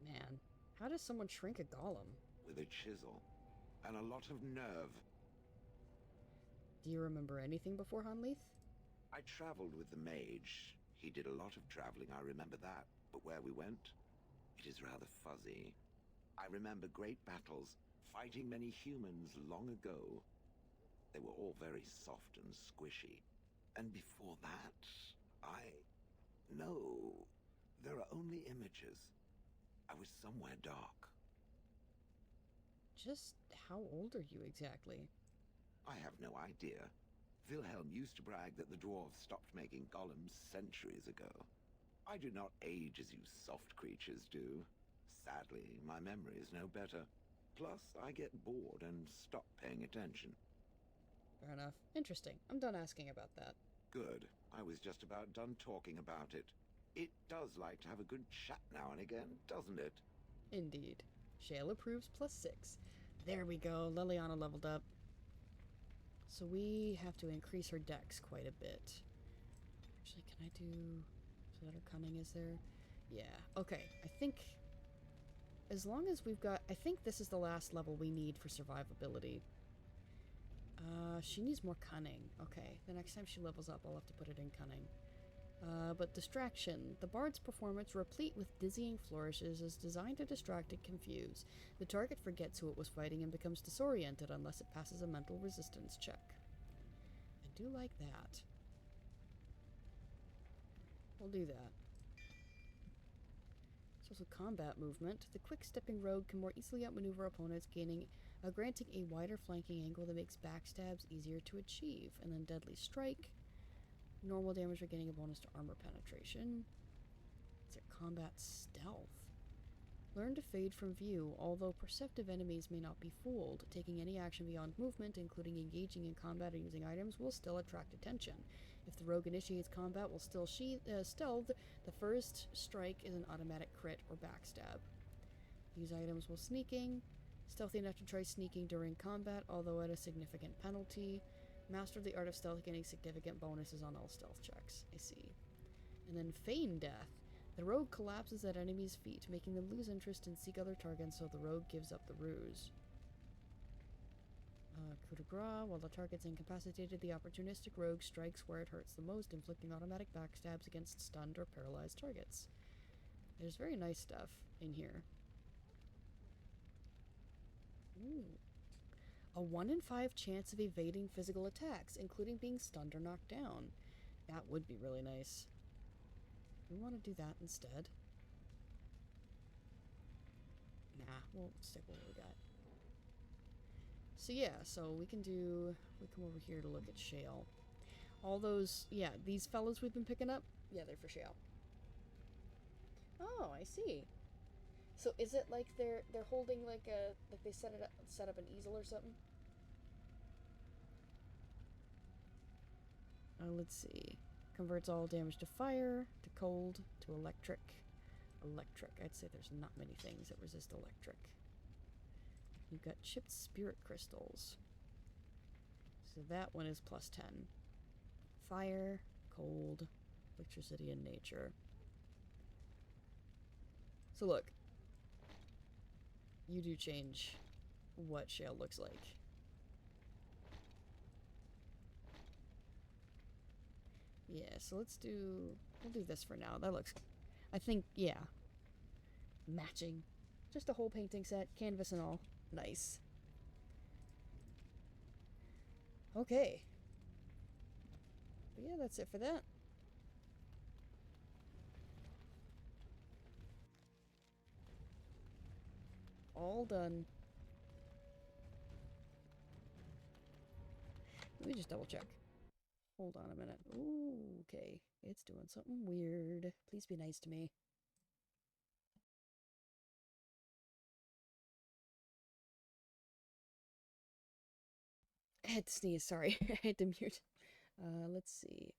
Man, how does someone shrink a golem? With a chisel. And a lot of nerve. Do you remember anything before Hanleith? I traveled with the mage. He did a lot of traveling, I remember that. But where we went, it is rather fuzzy. I remember great battles, fighting many humans long ago. They were all very soft and squishy. And before that, No, there are only images. I was somewhere dark. Just how old are you exactly? I have no idea. Wilhelm used to brag that the dwarves stopped making golems centuries ago. I do not age as you soft creatures do. Sadly, my memory is no better. Plus, I get bored and stop paying attention. Fair enough. Interesting. I'm done asking about that. Good. I was just about done talking about it. It does like to have a good chat now and again, doesn't it? Indeed. Shale approves +6. There we go. Liliana leveled up. So we have to increase her dex quite a bit. Actually, can I do... So that her cunning is there? Yeah. Okay. I think... As long as we've got... I think this is the last level we need for survivability. She needs more cunning. Okay. The next time she levels up, I'll have to put it in cunning. But distraction. The bard's performance, replete with dizzying flourishes, is designed to distract and confuse. The target forgets who it was fighting and becomes disoriented unless it passes a mental resistance check. I do like that. We'll do that. There's also combat movement. The quick-stepping rogue can more easily outmaneuver opponents, granting a wider flanking angle that makes backstabs easier to achieve. And then deadly strike. Normal damage for getting a bonus to armor penetration. It's a combat stealth. Learn to fade from view. Although perceptive enemies may not be fooled, taking any action beyond movement, including engaging in combat or using items, will still attract attention. If the rogue initiates combat while still stealthed, the first strike is an automatic crit or backstab. Use items while sneaking. Stealthy enough to try sneaking during combat, although at a significant penalty. Master the art of stealth, getting significant bonuses on all stealth checks. I see. And then feign death. The rogue collapses at enemies' feet, making them lose interest and seek other targets, so the rogue gives up the ruse. Coup de grace. While the target's incapacitated, the opportunistic rogue strikes where it hurts the most, inflicting automatic backstabs against stunned or paralyzed targets. There's very nice stuff in here. Ooh. A 1 in 5 chance of evading physical attacks, including being stunned or knocked down. That would be really nice. We want to do that instead. Nah, we'll stick with what we got. So yeah, so we come over here to look at Shale. All those, yeah, these fellows we've been picking up, yeah, they're for Shale. Oh, I see. So is it like they're holding like they set up an easel or something? Let's see. Converts all damage to fire, to cold, to electric. Electric. I'd say there's not many things that resist electric. You've got chipped spirit crystals. So that one is +10. Fire, cold, electricity, and nature. So look. You do change what Shale looks like. Yeah, so we'll do this for now. That looks, I think, yeah. Matching. Just a whole painting set, canvas and all. Nice. Okay. But yeah, that's it for that. All done. Let me just double check. Hold on a minute. Ooh, okay. It's doing something weird. Please be nice to me. I had to sneeze, sorry. I had to mute. Let's see.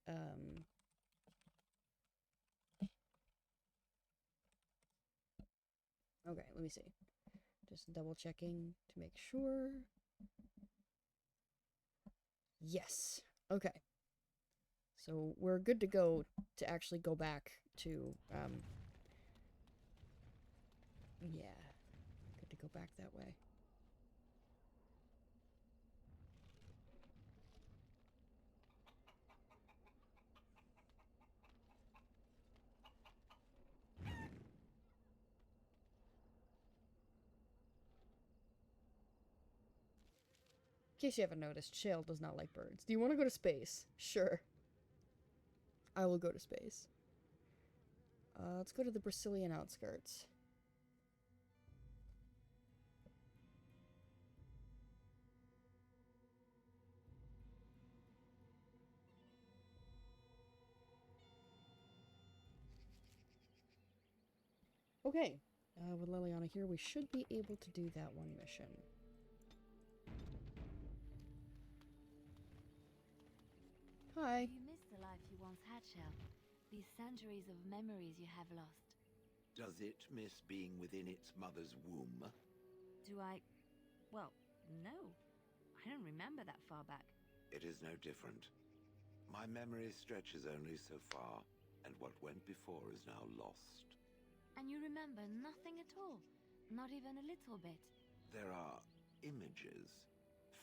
Okay, let me see. Just double checking to make sure. Yes. Okay. So we're good to go to actually go back to, yeah. Good to go back that way. In case you haven't noticed, Shale does not like birds. Do you want to go to space? Sure. I will go to space. Let's go to the Brazilian outskirts. Okay. With Liliana here, we should be able to do that one mission. Hi. You miss the life you once had, Shell? These centuries of memories you have lost. Does it miss being within its mother's womb? Do I... Well, no. I don't remember that far back. It is no different. My memory stretches only so far, and what went before is now lost. And you remember nothing at all? Not even a little bit? There are images,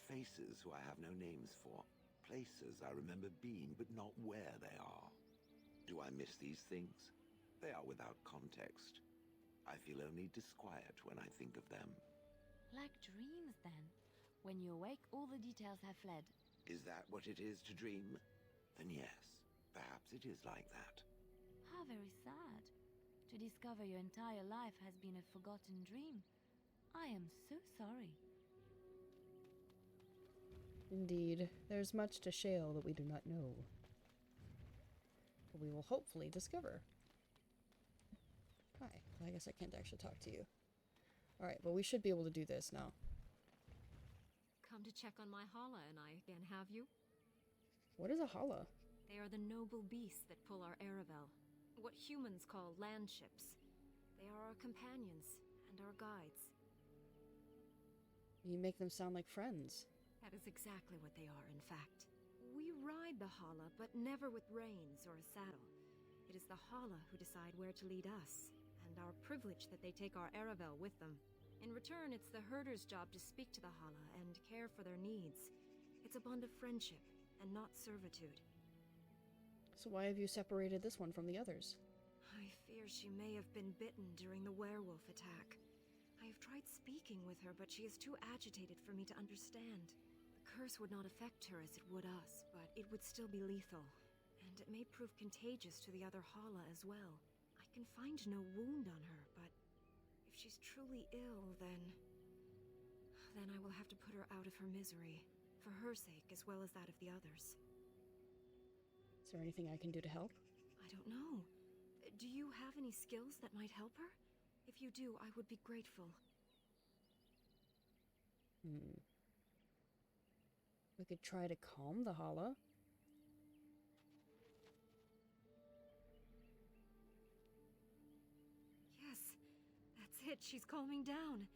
faces who I have no names for, places I remember being but not where they are. Do I miss these things? They are without context. I feel only disquiet when I think of them. Like dreams, then. When you awake, all the details have fled. Is that what it is to dream? Then yes, perhaps it is like that. How very sad. To discover your entire life has been a forgotten dream. I am so sorry. Indeed, there's much to Shale that we do not know. But we will hopefully discover. Hi. I guess I can't actually talk to you. Alright, well we should be able to do this now. Come to check on my Hala and I again, have you? What is a Hala? They are the noble beasts that pull our Aravel. What humans call land ships. They are our companions and our guides. You make them sound like friends. That is exactly what they are, in fact. We ride the Hala, but never with reins or a saddle. It is the Hala who decide where to lead us, and our privilege that they take our Aravel with them. In return, it's the herder's job to speak to the Hala and care for their needs. It's a bond of friendship, and not servitude. So why have you separated this one from the others? I fear she may have been bitten during the werewolf attack. I have tried speaking with her, but she is too agitated for me to understand. The curse would not affect her as it would us, but it would still be lethal. And it may prove contagious to the other Hala as well. I can find no wound on her, but if she's truly ill, then I will have to put her out of her misery. For her sake, as well as that of the others. Is there anything I can do to help? I don't know. Do you have any skills that might help her? If you do, I would be grateful. We could try to calm the Hala. Yes, that's it. She's calming down.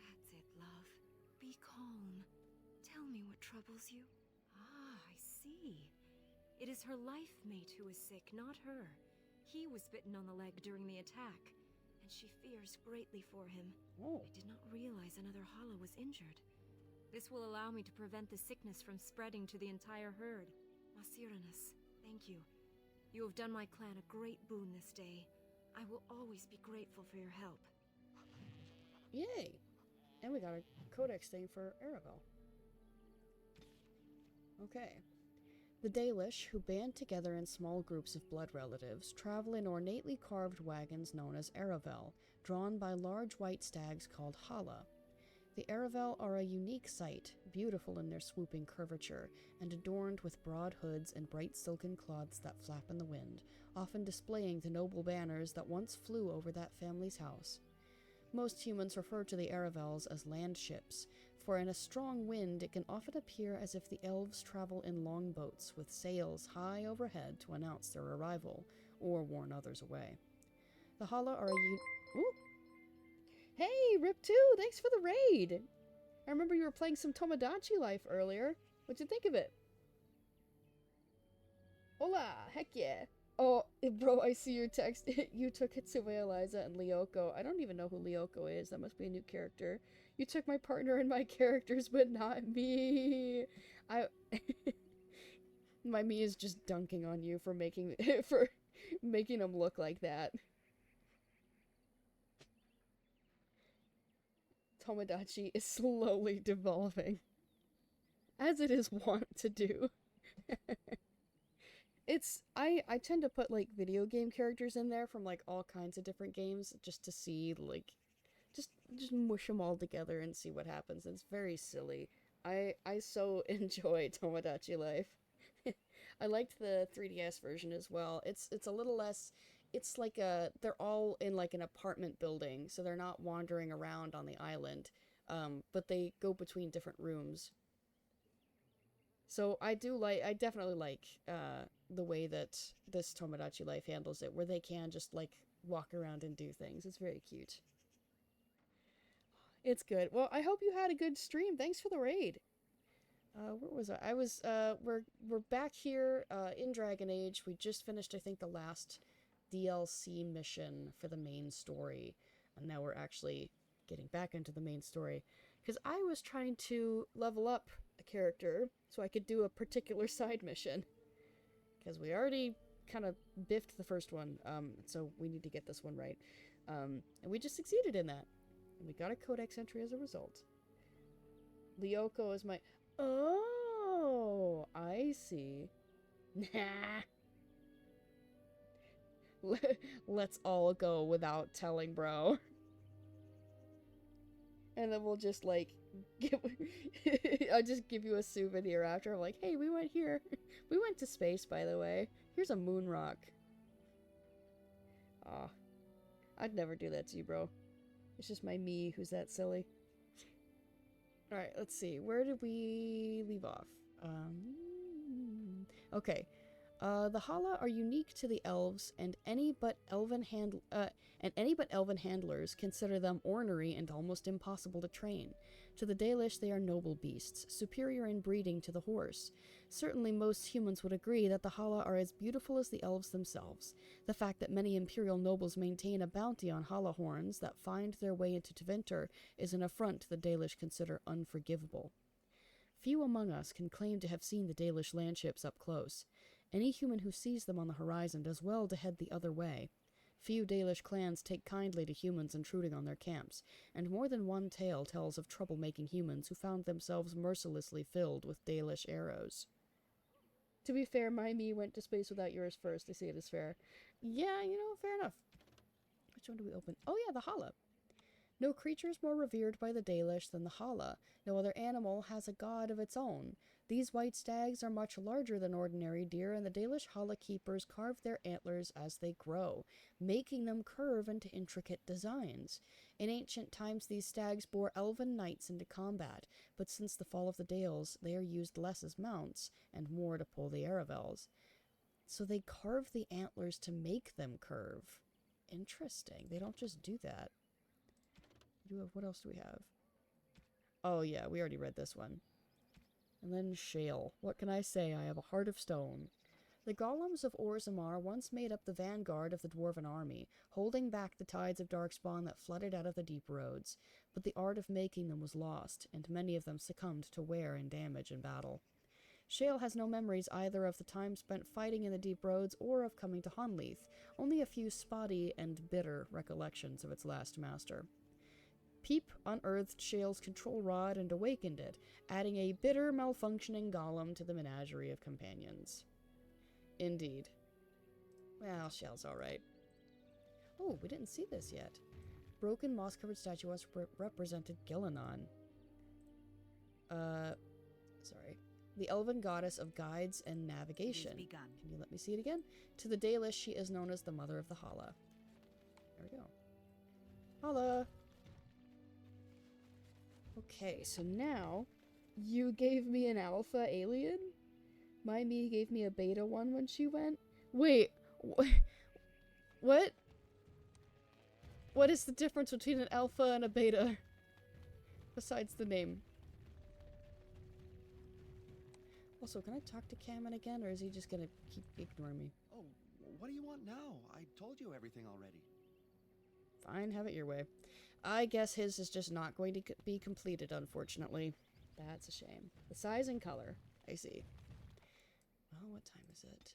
That's it, love. Be calm. Tell me what troubles you. Ah, I see. It is her life mate who is sick, not her. He was bitten on the leg during the attack, and she fears greatly for him. Oh. I did not realize another Hala was injured. This will allow me to prevent the sickness from spreading to the entire herd. Masiranus, thank you. You have done my clan a great boon this day. I will always be grateful for your help. Yay! And we got a codex thing for Aravel. Okay. The Dalish, who band together in small groups of blood relatives, travel in ornately carved wagons known as Aravel, drawn by large white stags called Hala. The Aravel are a unique sight, beautiful in their swooping curvature, and adorned with broad hoods and bright silken cloths that flap in the wind, often displaying the noble banners that once flew over that family's house. Most humans refer to the Aravels as land ships, for in a strong wind it can often appear as if the elves travel in long boats with sails high overhead to announce their arrival, or warn others away. The Hala are Ooh! Hey, Rip2, thanks for the raid! I remember you were playing some Tomodachi Life earlier. What'd you think of it? Hola! Heck yeah! Oh, bro, I see your text. You took Hitsue Eliza and Lyoko. I don't even know who Lyoko is. That must be a new character. You took my partner and my characters, but not me. My me is just dunking on you for making them look like that. Tomodachi is slowly devolving, as it is wont to do. I tend to put like video game characters in there from like all kinds of different games just to see like just mush them all together and see what happens. It's very silly. I so enjoy Tomodachi Life. I liked the 3DS version as well. It's a little less. It's like they're all in like an apartment building, so they're not wandering around on the island, but they go between different rooms. So I definitely like the way that this Tomodachi Life handles it, where they can just like walk around and do things. It's very cute. It's good. Well, I hope you had a good stream. Thanks for the raid. Where was I? We're back here in Dragon Age. We just finished, I think, the last DLC mission for the main story, and now we're actually getting back into the main story because I was trying to level up a character so I could do a particular side mission because we already kind of biffed the first one, so we need to get this one right, and we just succeeded in that. We got a codex entry as a result. Lyoko is my... Oh, I see. Nah. Let's all go without telling, bro. And then we'll just, like, I'll just give you a souvenir after. I'm like, hey, we went here. We went to space, by the way. Here's a moon rock. Aw. I'd never do that to you, bro. It's just my me who's that silly. Alright, let's see. Where did we leave off? Okay. The Hala are unique to the elves, and any but elven handlers consider them ornery and almost impossible to train. To the Dalish, they are noble beasts, superior in breeding to the horse. Certainly most humans would agree that the Hala are as beautiful as the elves themselves. The fact that many imperial nobles maintain a bounty on Hala horns that find their way into Tevinter is an affront the Dalish consider unforgivable. Few among us can claim to have seen the Dalish landships up close. Any human who sees them on the horizon does well to head the other way. Few Dalish clans take kindly to humans intruding on their camps, and more than one tale tells of troublemaking humans who found themselves mercilessly filled with Dalish arrows. To be fair, my me went to space without yours first. I see it as fair. Yeah, fair enough. Which one do we open? Oh yeah, the Hala. No creature is more revered by the Dalish than the Hala. No other animal has a god of its own. These white stags are much larger than ordinary deer, and the Dalish Hala keepers carve their antlers as they grow, making them curve into intricate designs. In ancient times, these stags bore elven knights into combat, but since the fall of the Dales, they are used less as mounts and more to pull the Aravels. So they carve the antlers to make them curve. Interesting. They don't just do that. What else do we have? Oh yeah, we already read this one. And then Shale. What can I say? I have a heart of stone. The golems of Orzammar once made up the vanguard of the dwarven army, holding back the tides of darkspawn that flooded out of the deep roads. But the art of making them was lost, and many of them succumbed to wear and damage in battle. Shale has no memories either of the time spent fighting in the deep roads or of coming to Honleath, only a few spotty and bitter recollections of its last master. Peep unearthed Shale's control rod and awakened it, adding a bitter, malfunctioning golem to the menagerie of companions. Indeed. Well, Shale's alright. Oh, we didn't see this yet. Broken, moss-covered statuettes represented Gillenon. Sorry. The elven goddess of guides and navigation. Can you let me see it again? To the Dalish, she is known as the Mother of the Hala. There we go. Hala! Okay, so now you gave me an alpha alien? My me gave me a beta one when she went? Wait, what? What is the difference between an alpha and a beta? Besides the name. Also, can I talk to Cameron again, or is he just gonna keep ignoring me? Oh, what do you want now? I told you everything already. Fine, have it your way. I guess his is just not going to be completed, unfortunately. That's a shame. The size and color. I see. Well, what time is it?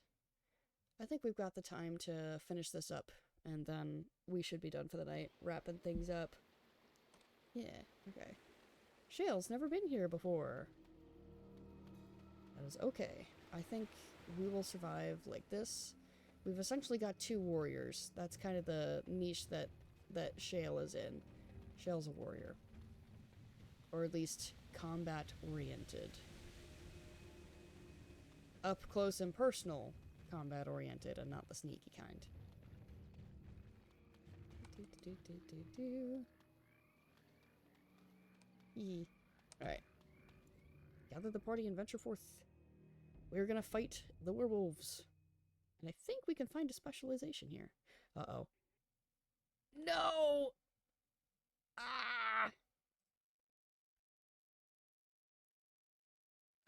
I think we've got the time to finish this up, and then we should be done for the night, wrapping things up. Yeah, okay. Shale's never been here before. That is okay. I think we will survive like this. We've essentially got 2 warriors. That's kind of the niche that Shale is in. Shale's a warrior. Or at least combat-oriented. Up close and personal combat-oriented, and not the sneaky kind. Alright. Gather the party and venture forth. We're gonna fight the werewolves. And I think we can find a specialization here. Uh-oh. No! Ah!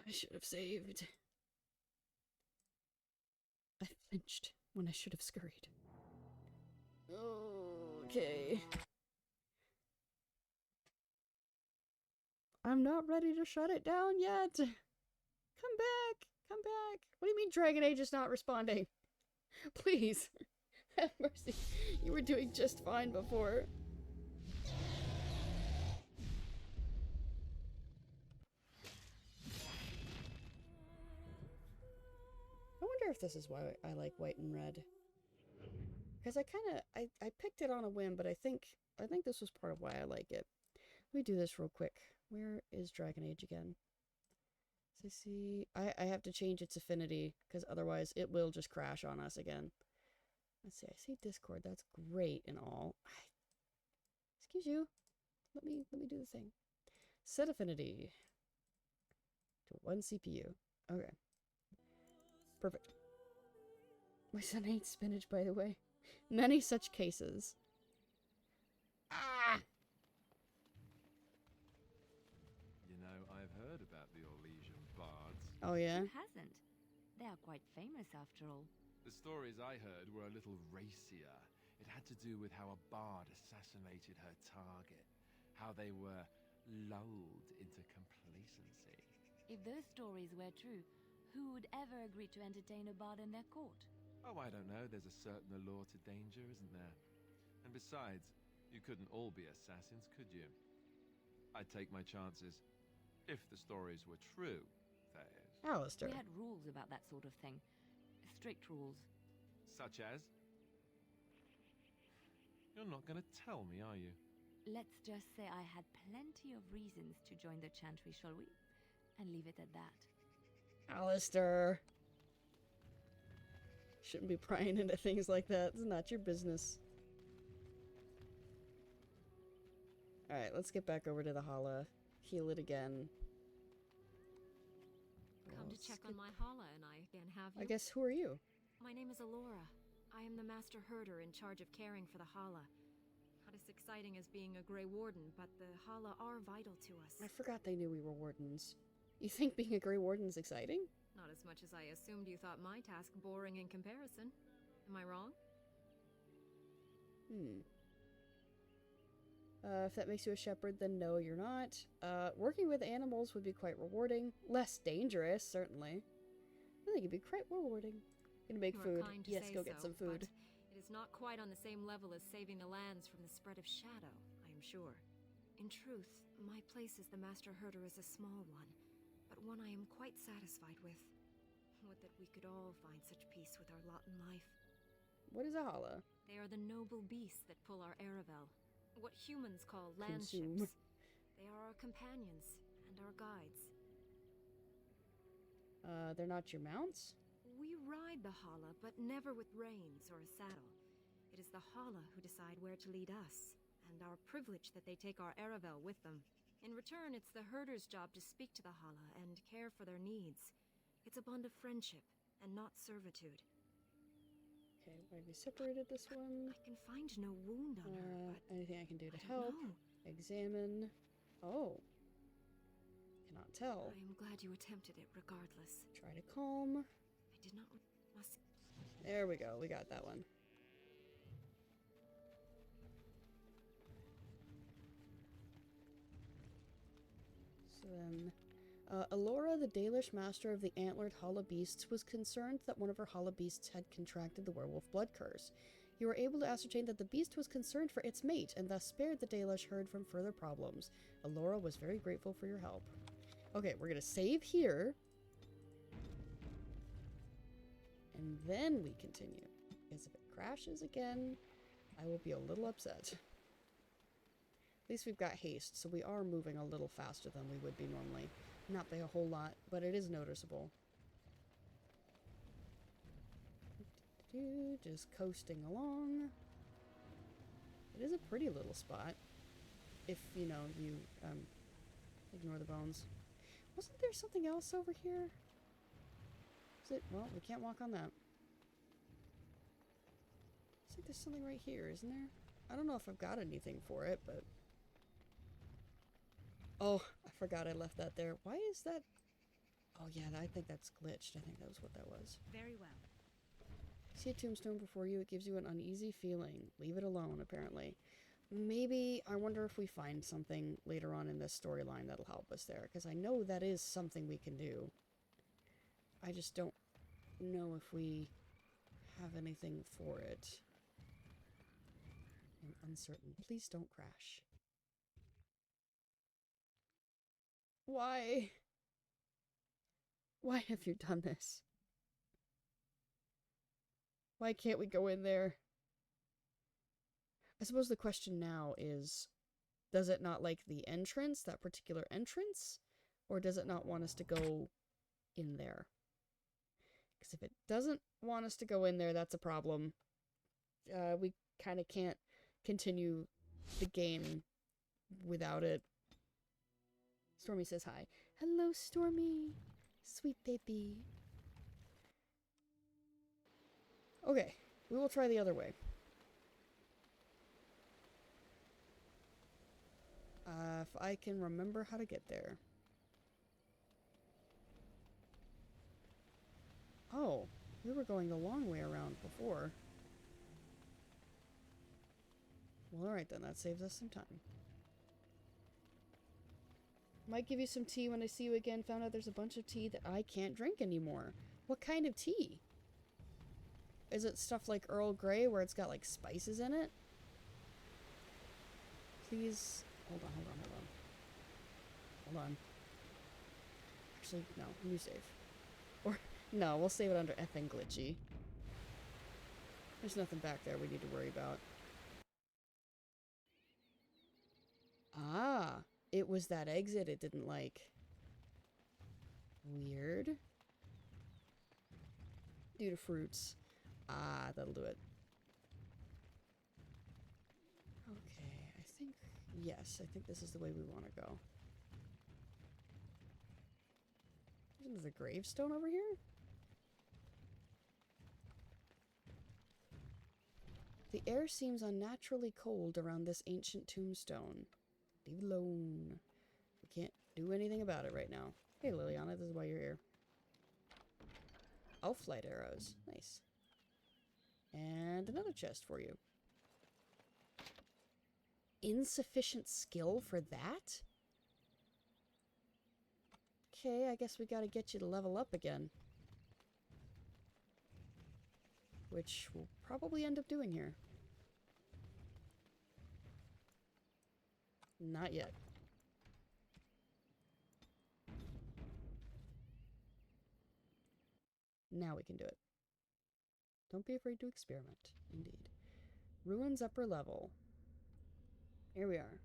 I should have saved. I flinched when I should have scurried. Okay. I'm not ready to shut it down yet. Come back. Come back. What do you mean Dragon Age is not responding? Please. Have mercy. You were doing just fine before. I wonder if this is why I like white and red. Because I picked it on a whim, but I think this was part of why I like it. Let me do this real quick. Where is Dragon Age again? So I see, I have to change its affinity, because otherwise it will just crash on us again. Let's see, I see Discord, that's great and all. Excuse you. Let me do the thing. Set affinity to 1 CPU. Okay. Perfect. My son hates spinach, by the way. Many such cases. Ah! You know, I've heard about the Orlesian bards. Oh, yeah? Who hasn't? They are quite famous after all. The stories I heard were a little racier. It had to do with how a bard assassinated her target, how they were lulled into complacency. If those stories were true, who would ever agree to entertain a bard in their court? Oh, I don't know. There's a certain allure to danger, isn't there? And besides, you couldn't all be assassins, could you? I'd take my chances. If the stories were true, that is. Alistair. We had rules about that sort of thing. Strict rules. Such as? You're not going to tell me, are you? Let's just say I had plenty of reasons to join the Chantry, shall we? And leave it at that. Alistair. Shouldn't be prying into things like that. It's not your business. Alright, let's get back over to the Hala. Heal it again. Come to check on my Hala and I again, have you? I guess, who are you? My name is Alora. I am the Master Herder in charge of caring for the Hala. Not as exciting as being a Grey Warden, but the Hala are vital to us. I forgot they knew we were wardens. You think being a Grey Warden's exciting? Not as much as I assumed you thought my task boring in comparison. Am I wrong? If that makes you a shepherd, then no, you're not. Working with animals would be quite rewarding. Less dangerous, certainly. I think it'd be quite rewarding. Gonna make You are food. kind to Yes, say go get so, some food. But it is not quite on the same level as saving the lands from the spread of shadow, I am sure. In truth, my place as the Master Herder is a small one, but one I am quite satisfied with. Would that we could all find such peace with our lot in life. What is a hala? They are the noble beasts that pull our Aravel, what humans call Consume. landships. They are our companions and our guides. They're not your mounts? We ride the hala, but never with reins or a saddle. It is the hala who decide where to lead us, and our privilege that they take our Aravel with them. In return, it's the herder's job to speak to the hala and care for their needs. It's a bond of friendship, and not servitude. Okay, why have we separated this one? I can find no wound on her, but anything I can do to I don't help? know. Examine. Oh. Cannot tell. I am glad you attempted it regardless. Try to calm. I did not must. There we go, we got that one. So then, Alora, the Dalish master of the antlered Hala beasts, was concerned that one of her Hala beasts had contracted the werewolf blood curse. You were able to ascertain that the beast was concerned for its mate, and thus spared the Dalish herd from further problems. Alora was very grateful for your help. Okay, we're gonna save here. And then we continue. Because if it crashes again, I will be a little upset. At least we've got haste, so we are moving a little faster than we would be normally. Not by a whole lot, but it is noticeable. Just coasting along. It is a pretty little spot. If, you know, you ignore the bones. Wasn't there something else over here? Is it? Well, we can't walk on that. Looks like there's something right here, isn't there? I don't know if I've got anything for it, but... Oh, I forgot I left that there. Why is that? Oh yeah, I think that's glitched. I think that was what that was. Very well. See a tombstone before you, it gives you an uneasy feeling. Leave it alone, apparently. Maybe, I wonder if we find something later on in this storyline that'll help us there, because I know that is something we can do. I just don't know if we have anything for it. I'm uncertain. Please don't crash. Why? Why have you done this? Why can't we go in there? I suppose the question now is, does it not like the entrance, that particular entrance? Or does it not want us to go in there? Because if it doesn't want us to go in there, that's a problem. We kind of can't continue the game without it. Stormy says hi. Hello, Stormy. Sweet baby. Okay, we will try the other way. If I can remember how to get there. Oh, we were going the long way around before. Well, alright then, that saves us some time. Might give you some tea when I see you again. Found out there's a bunch of tea that I can't drink anymore. What kind of tea? Is it stuff like Earl Grey where it's got like spices in it? Please. Hold on. Hold on. Actually, no. New save. Or, no, we'll save it under effing glitchy. There's nothing back there we need to worry about. Ah, it was that exit it didn't like. Weird. Due to fruits. Ah, that'll do it. Okay, I think... Yes, I think this is the way we want to go. There's another gravestone over here? The air seems unnaturally cold around this ancient tombstone. Leave it alone. We can't do anything about it right now. Hey, Liliana, this is why you're here. Elf light arrows. Nice. And another chest for you. Insufficient skill for that? Okay, I guess we gotta get you to level up again. Which we'll probably end up doing here. Not yet. Now we can do it. Don't be afraid to experiment. Indeed. Ruins upper level. Here we are.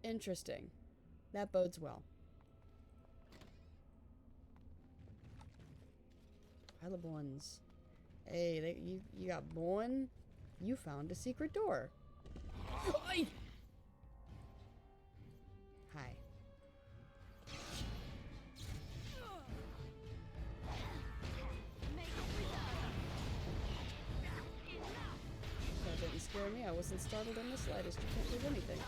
Interesting. That bodes well. Pile of bones. Hey, you got bone? You found a secret door. Hi. That didn't scare me. I wasn't startled in the slightest. You can't do anything.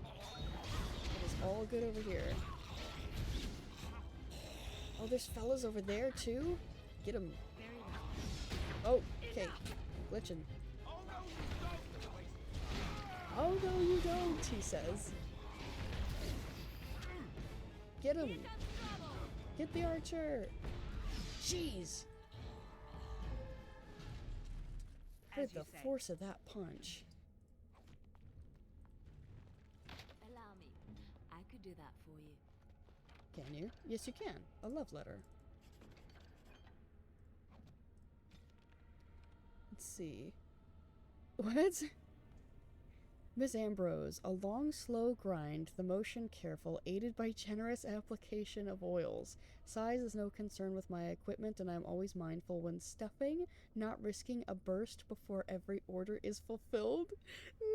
It is all good over here. Oh, there's fellas over there too? Get them. Oh, okay. Glitching. Oh no, you don't, he says. Get him! Get the archer! Jeez! Heard the force of that punch. Allow me. I could do that for you. Can you? Yes, you can. A love letter. Let's see. What? Miss Ambrose, a long, slow grind, the motion careful, aided by generous application of oils. Size is no concern with my equipment, and I'm always mindful when stuffing, not risking a burst before every order is fulfilled.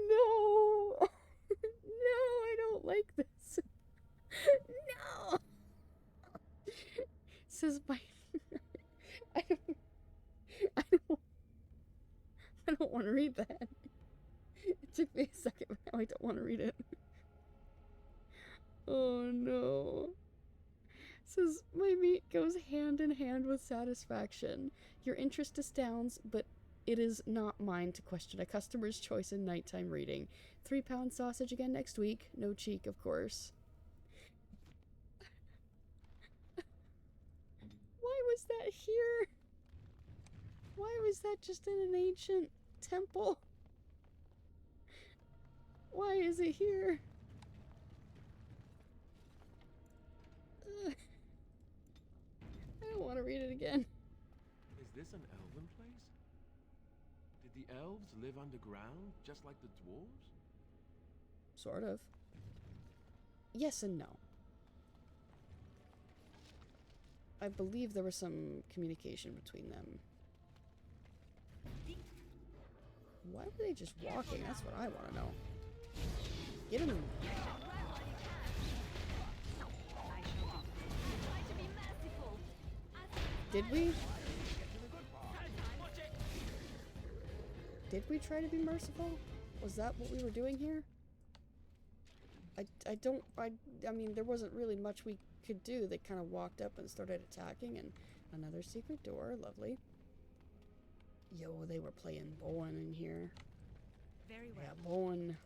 No! No, I don't like this. No! Says my... I don't want to read that. It took me a second, but now I don't want to read it. Oh no. It says, my meat goes hand in hand with satisfaction. Your interest astounds, but it is not mine to question a customer's choice in nighttime reading. 3-pound sausage again next week. No cheek, of course. Why was that here? Why was that just in an ancient temple? Why is it here? I don't want to read it again. Is this an elven place? Did the elves live underground, just like the dwarves? Sort of. Yes and no. I believe there was some communication between them. Why were they just walking? That's what I want to know. Get him. Did we? Did we try to be merciful? Was that what we were doing here? I mean, there wasn't really much we could do. They kind of walked up and started attacking, and another secret door. Lovely. Yo, they were playing Bowen in here. Very well. Yeah, Bowen.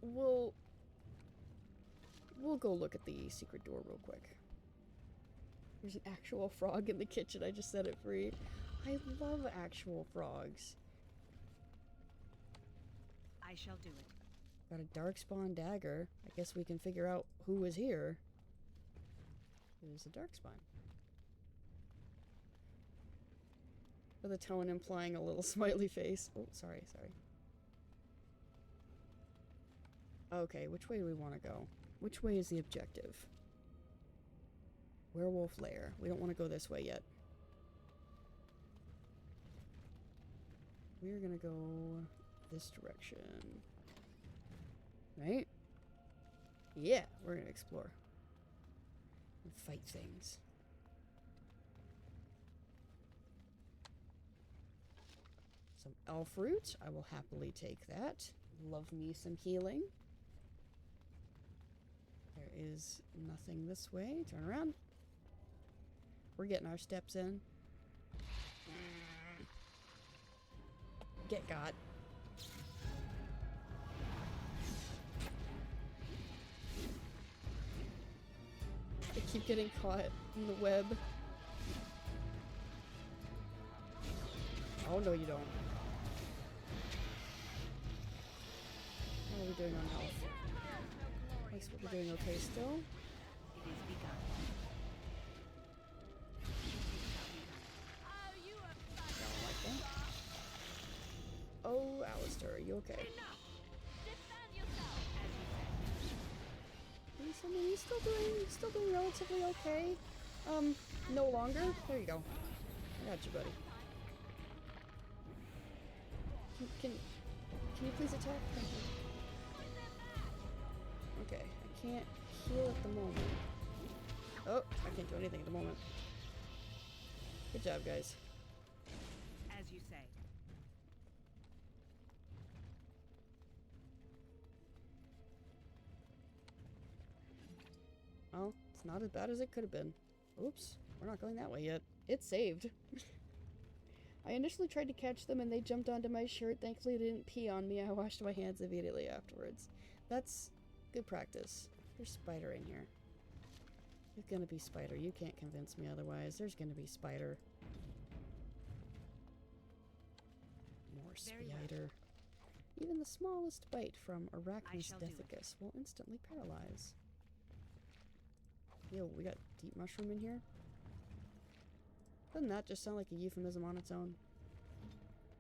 We'll go look at the secret door real quick. There's an actual frog in the kitchen. I just set it free. I love actual frogs. I shall do it. Got a darkspawn dagger. I guess we can figure out who was here. It was a darkspawn. With a tone implying a little smiley face. Oh, sorry. Okay, which way do we want to go? Which way is the objective? Werewolf lair. We don't want to go this way yet. We're gonna go this direction. Right? Yeah, we're gonna explore. And fight things. Some elf root. I will happily take that. Love me some healing. There is nothing this way. Turn around. We're getting our steps in. Get got. I keep getting caught in the web. Oh no, you don't. How are we doing on health? Looks like we're doing okay still. It is begun. Don't like that. Oh, Alistair, are you okay? I mean, he's still doing relatively okay. No longer. There you go. I got you, buddy. Can you please attack? Thank you. Okay, I can't heal at the moment. Oh, I can't do anything at the moment. Good job, guys. As you say. Well, it's not as bad as it could have been. Oops, we're not going that way yet. It saved. I initially tried to catch them and they jumped onto my shirt. Thankfully, they didn't pee on me. I washed my hands immediately afterwards. That's good practice. There's Spider in here. There's gonna be Spider. You can't convince me otherwise. There's gonna be Spider. More Spider. Even the smallest bite from Arachnus dethicus will instantly paralyze. Yo, we got deep mushroom in here? Doesn't that just sound like a euphemism on its own?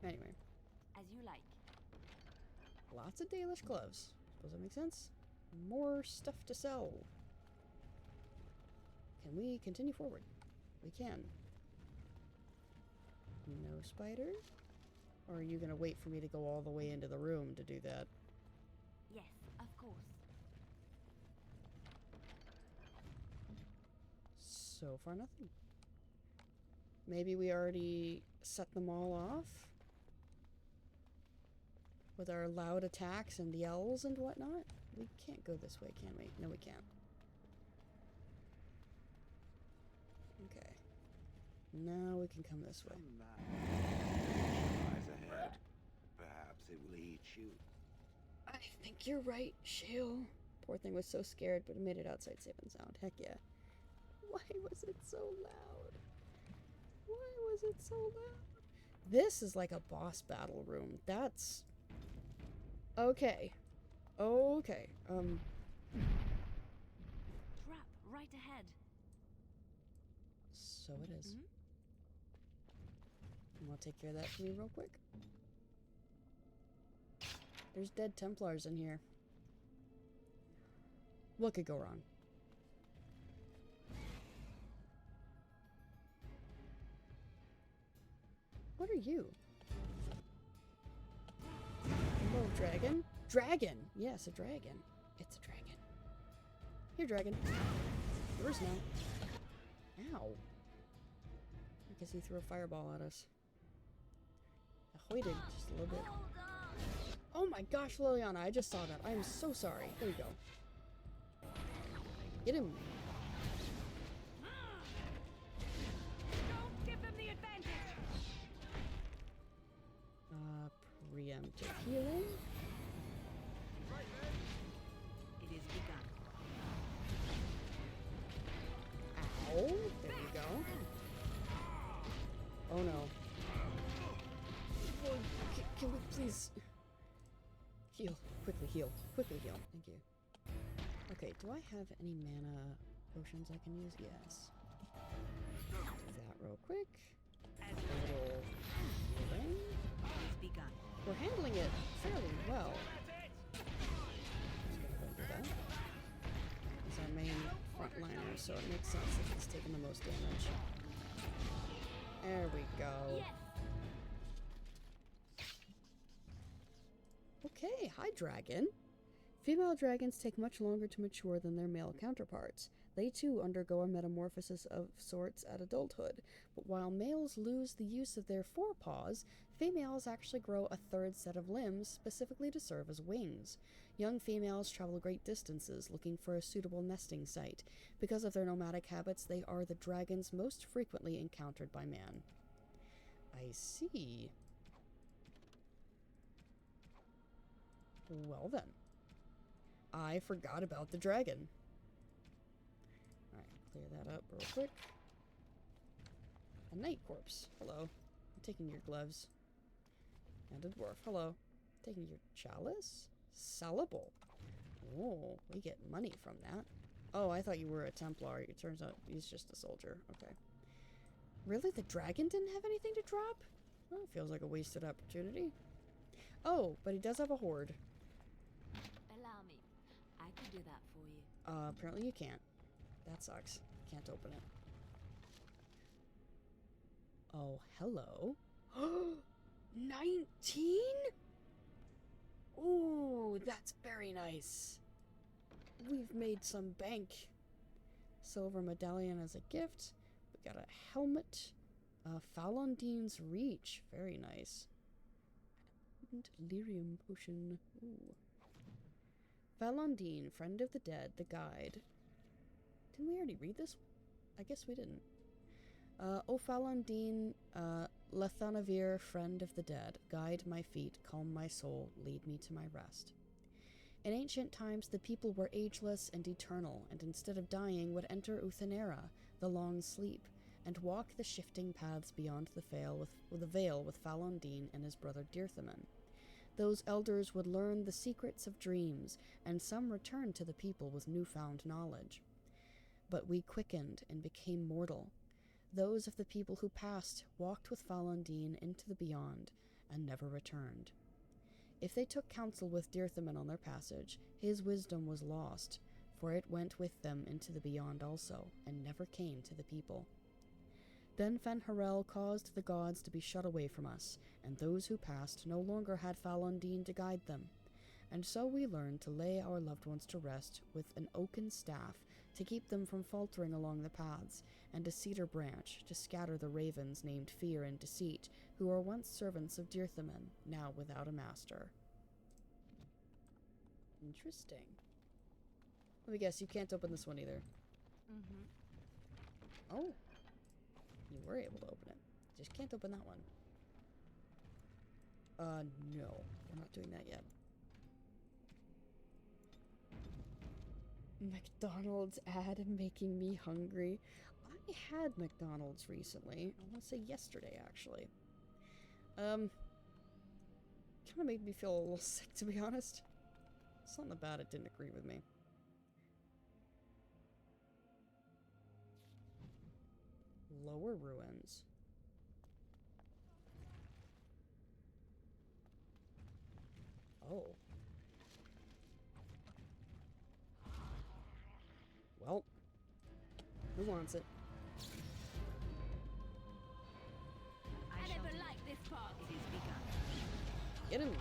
Anyway. As you like. Lots of Dalish gloves. Does that make sense? More stuff to sell. Can we continue forward? We can. No spider? Or are you gonna wait for me to go all the way into the room to do that? Yes, of course. So far, nothing. Maybe we already set them all off? With our loud attacks and yells and whatnot? We can't go this way, can we? No, we can't. Okay. Now we can come this way. Lies ahead. Perhaps it will eat you. I think you're right, Shale. Poor thing was so scared, but it made it outside safe and sound. Heck yeah. Why was it so loud? Why was it so loud? This is like a boss battle room. That's... Okay. Okay. Trap right ahead. So it is. You want to take care of that for me real quick? There's dead Templars in here. What could go wrong? What are you? Hello, dragon? Dragon! Yes, a dragon. It's a dragon. Here, dragon. Yours now. Ow. I guess he threw a fireball at us. I hoided just a little bit. Oh my gosh, Liliana, I just saw that. I am so sorry. There you go. Get him. Don't give them the advantage. Preemptive healing. It is begun. Ow. There we go. Oh no. Oh, can we please heal? Quickly heal. Quickly heal. Thank you. Okay, do I have any mana potions I can use? Yes. Do that real quick. A little healing. It is begun. We're handling it fairly well. Just gonna go do that. He's our main frontliner, so it makes sense that he's taking the most damage. There we go. Okay, hi dragon. Female dragons take much longer to mature than their male counterparts. They too undergo a metamorphosis of sorts at adulthood, but while males lose the use of their forepaws, females actually grow a third set of limbs specifically to serve as wings. Young females travel great distances looking for a suitable nesting site. Because of their nomadic habits, they are the dragons most frequently encountered by man. I see. Well then. I forgot about the dragon. Alright, clear that up real quick. A night corpse. Hello. I'm taking your gloves. And a dwarf. Hello. Taking your chalice? Sellable. Oh, we get money from that. Oh, I thought you were a Templar. It turns out he's just a soldier. Okay. Really? The dragon didn't have anything to drop? Well, feels like a wasted opportunity. Oh, but he does have a horde. Allow me. I could do that for you. Apparently you can't. That sucks. Can't open it. Oh, hello. 19? Ooh, that's very nice. We've made some bank. Silver medallion as a gift. We got a helmet. Falondine's Reach. Very nice. And a delirium potion. Ooh. Falondine, Friend of the Dead, the Guide. Didn't we already read this? I guess we didn't. O Falondine, Lethanavir, Friend of the Dead, guide my feet, calm my soul, lead me to my rest. In ancient times, the people were ageless and eternal, and instead of dying would enter Uthenera, the long sleep, and walk the shifting paths beyond the veil with Falondine and his brother Dirthaman. Those elders would learn the secrets of dreams, and some returned to the people with newfound knowledge. But we quickened and became mortal. Those of the people who passed walked with Falondine into the beyond, and never returned. If they took counsel with Dirthaman on their passage, his wisdom was lost, for it went with them into the beyond also, and never came to the people. Then Fen'Harel caused the gods to be shut away from us, and those who passed no longer had Falondine to guide them. And so we learned to lay our loved ones to rest with an oaken staff to keep them from faltering along the paths, and a cedar branch to scatter the ravens named Fear and Deceit, who were once servants of Dirthaman, now without a master. Interesting. Let me guess, you can't open this one either. Oh. You were able to open it. Just can't open that one. No. We're not doing that yet. McDonald's ad making me hungry. I had McDonald's recently. I want to say yesterday, actually. Kind of made me feel a little sick, to be honest. Something about it didn't agree with me. Lower ruins. Oh. Well, who wants it? I never liked this part. It is begun. Get him!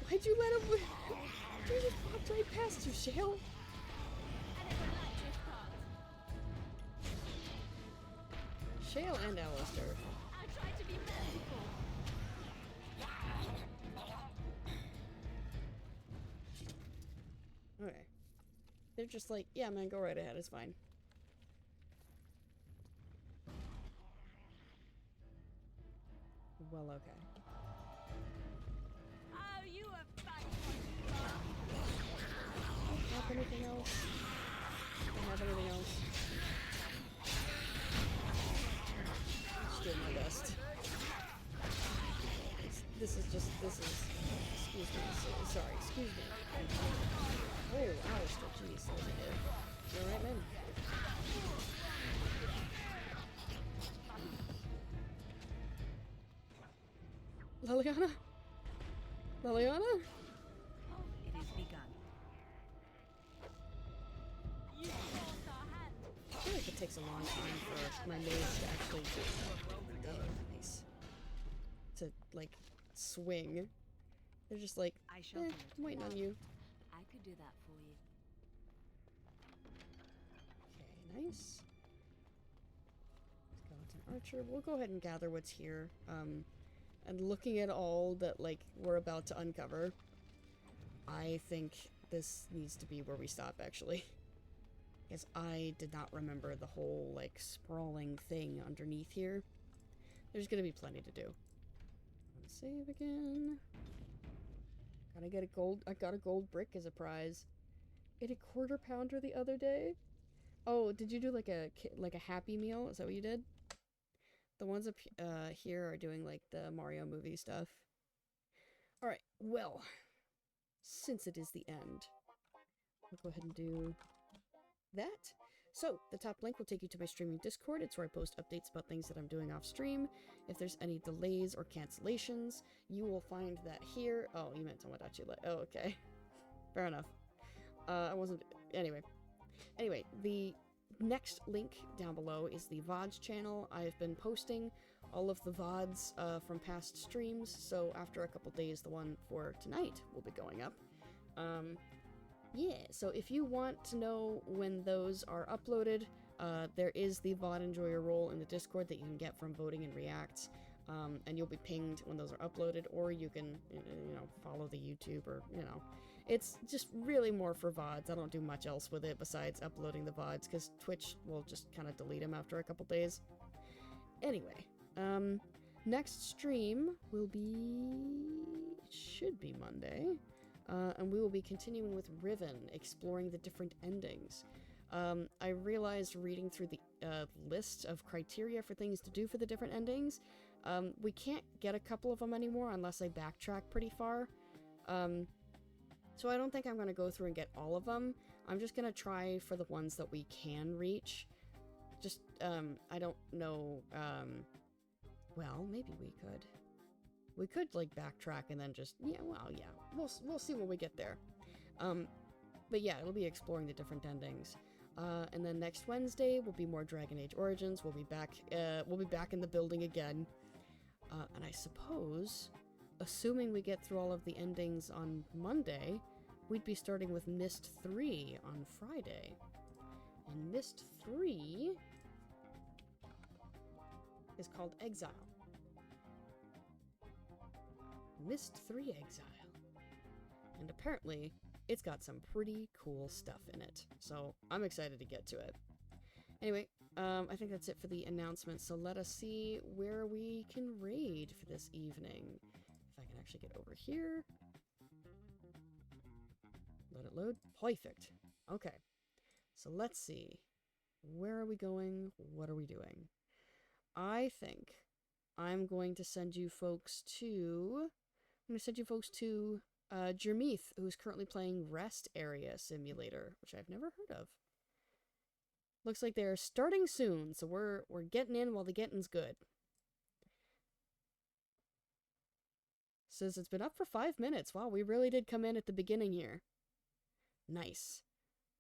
Why'd you let him? He just walked right past you, Shale. I never liked this part. Shale and Alistair. I'll try to be merciful. Okay. They're just like, yeah, man, go right ahead. It's fine. Well, okay. Oh, you are fine. You are. Have anything else? Don't have anything else. Just doing my best. This is, excuse me, sorry, excuse me. Oh, Alistair, jeez, that was a hit. You alright, man? Liliana? Liliana? It is begun. You forced our hand. I feel like it takes a long time for my mage to actually nice. To, like, swing. They're just like, I'm waiting on you. I could do that for you. Okay, nice. Skeleton Archer. We'll go ahead and gather what's here. And looking at all that, like, we're about to uncover, I think this needs to be where we stop, actually. Because I did not remember the whole, like, sprawling thing underneath here. There's gonna be plenty to do. Let's save again. Gotta get a gold. I got a gold brick as a prize. Ate a quarter pounder the other day. Oh, did you do like a Happy Meal? Is that what you did? The ones up here are doing like the Mario movie stuff. All right. Well, since it is the end. I'll go ahead and do that. So, the top link will take you to my streaming Discord. It's where I post updates about things that I'm doing off stream. If there's any delays or cancellations, you will find that here. Oh, you meant Tomodachi Light. Oh, okay. Fair enough. I wasn't... Anyway, the next link down below is the VODs channel. I've been posting all of the VODs from past streams, so after a couple days, the one for tonight will be going up. Yeah, so if you want to know when those are uploaded, there is the VOD Enjoyer role in the Discord that you can get from voting and reacts, and you'll be pinged when those are uploaded, or you can, you know, follow the YouTube, or, you know, it's just really more for VODs. I don't do much else with it besides uploading the VODs, because Twitch will just kind of delete them after a couple days. Anyway, next stream will be... it should be Monday. And we will be continuing with Riven, exploring the different endings. I realized reading through the list of criteria for things to do for the different endings, we can't get a couple of them anymore unless I backtrack pretty far. So I don't think I'm going to go through and get all of them. I'm just going to try for the ones that we can reach. Just, I don't know, well, maybe we could. We could, like, backtrack and then just, yeah, well, yeah, we'll see when we get there. But yeah, it'll be exploring the different endings. And then next Wednesday will be more Dragon Age Origins. We'll be back in the building again. And I suppose, assuming we get through all of the endings on Monday, we'd be starting with Mist 3 on Friday. And Mist 3 is called Exile. Mist 3 Exile. And apparently, it's got some pretty cool stuff in it. So, I'm excited to get to it. Anyway, I think that's it for the announcement, so let us see where we can raid for this evening. If I can actually get over here. Let it load. Perfect. Okay. So let's see. Where are we going? What are we doing? I think I'm going to send you folks to... Jermeath, who's currently playing Rest Area Simulator, which I've never heard of. Looks like they're starting soon, so we're getting in while the getting's good. Says it's been up for 5 minutes. Wow, we really did come in at the beginning here. Nice.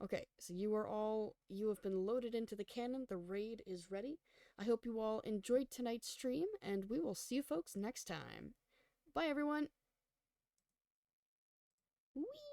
Okay, so you have been loaded into the cannon. The raid is ready. I hope you all enjoyed tonight's stream, and we will see you folks next time. Bye, everyone. Whee!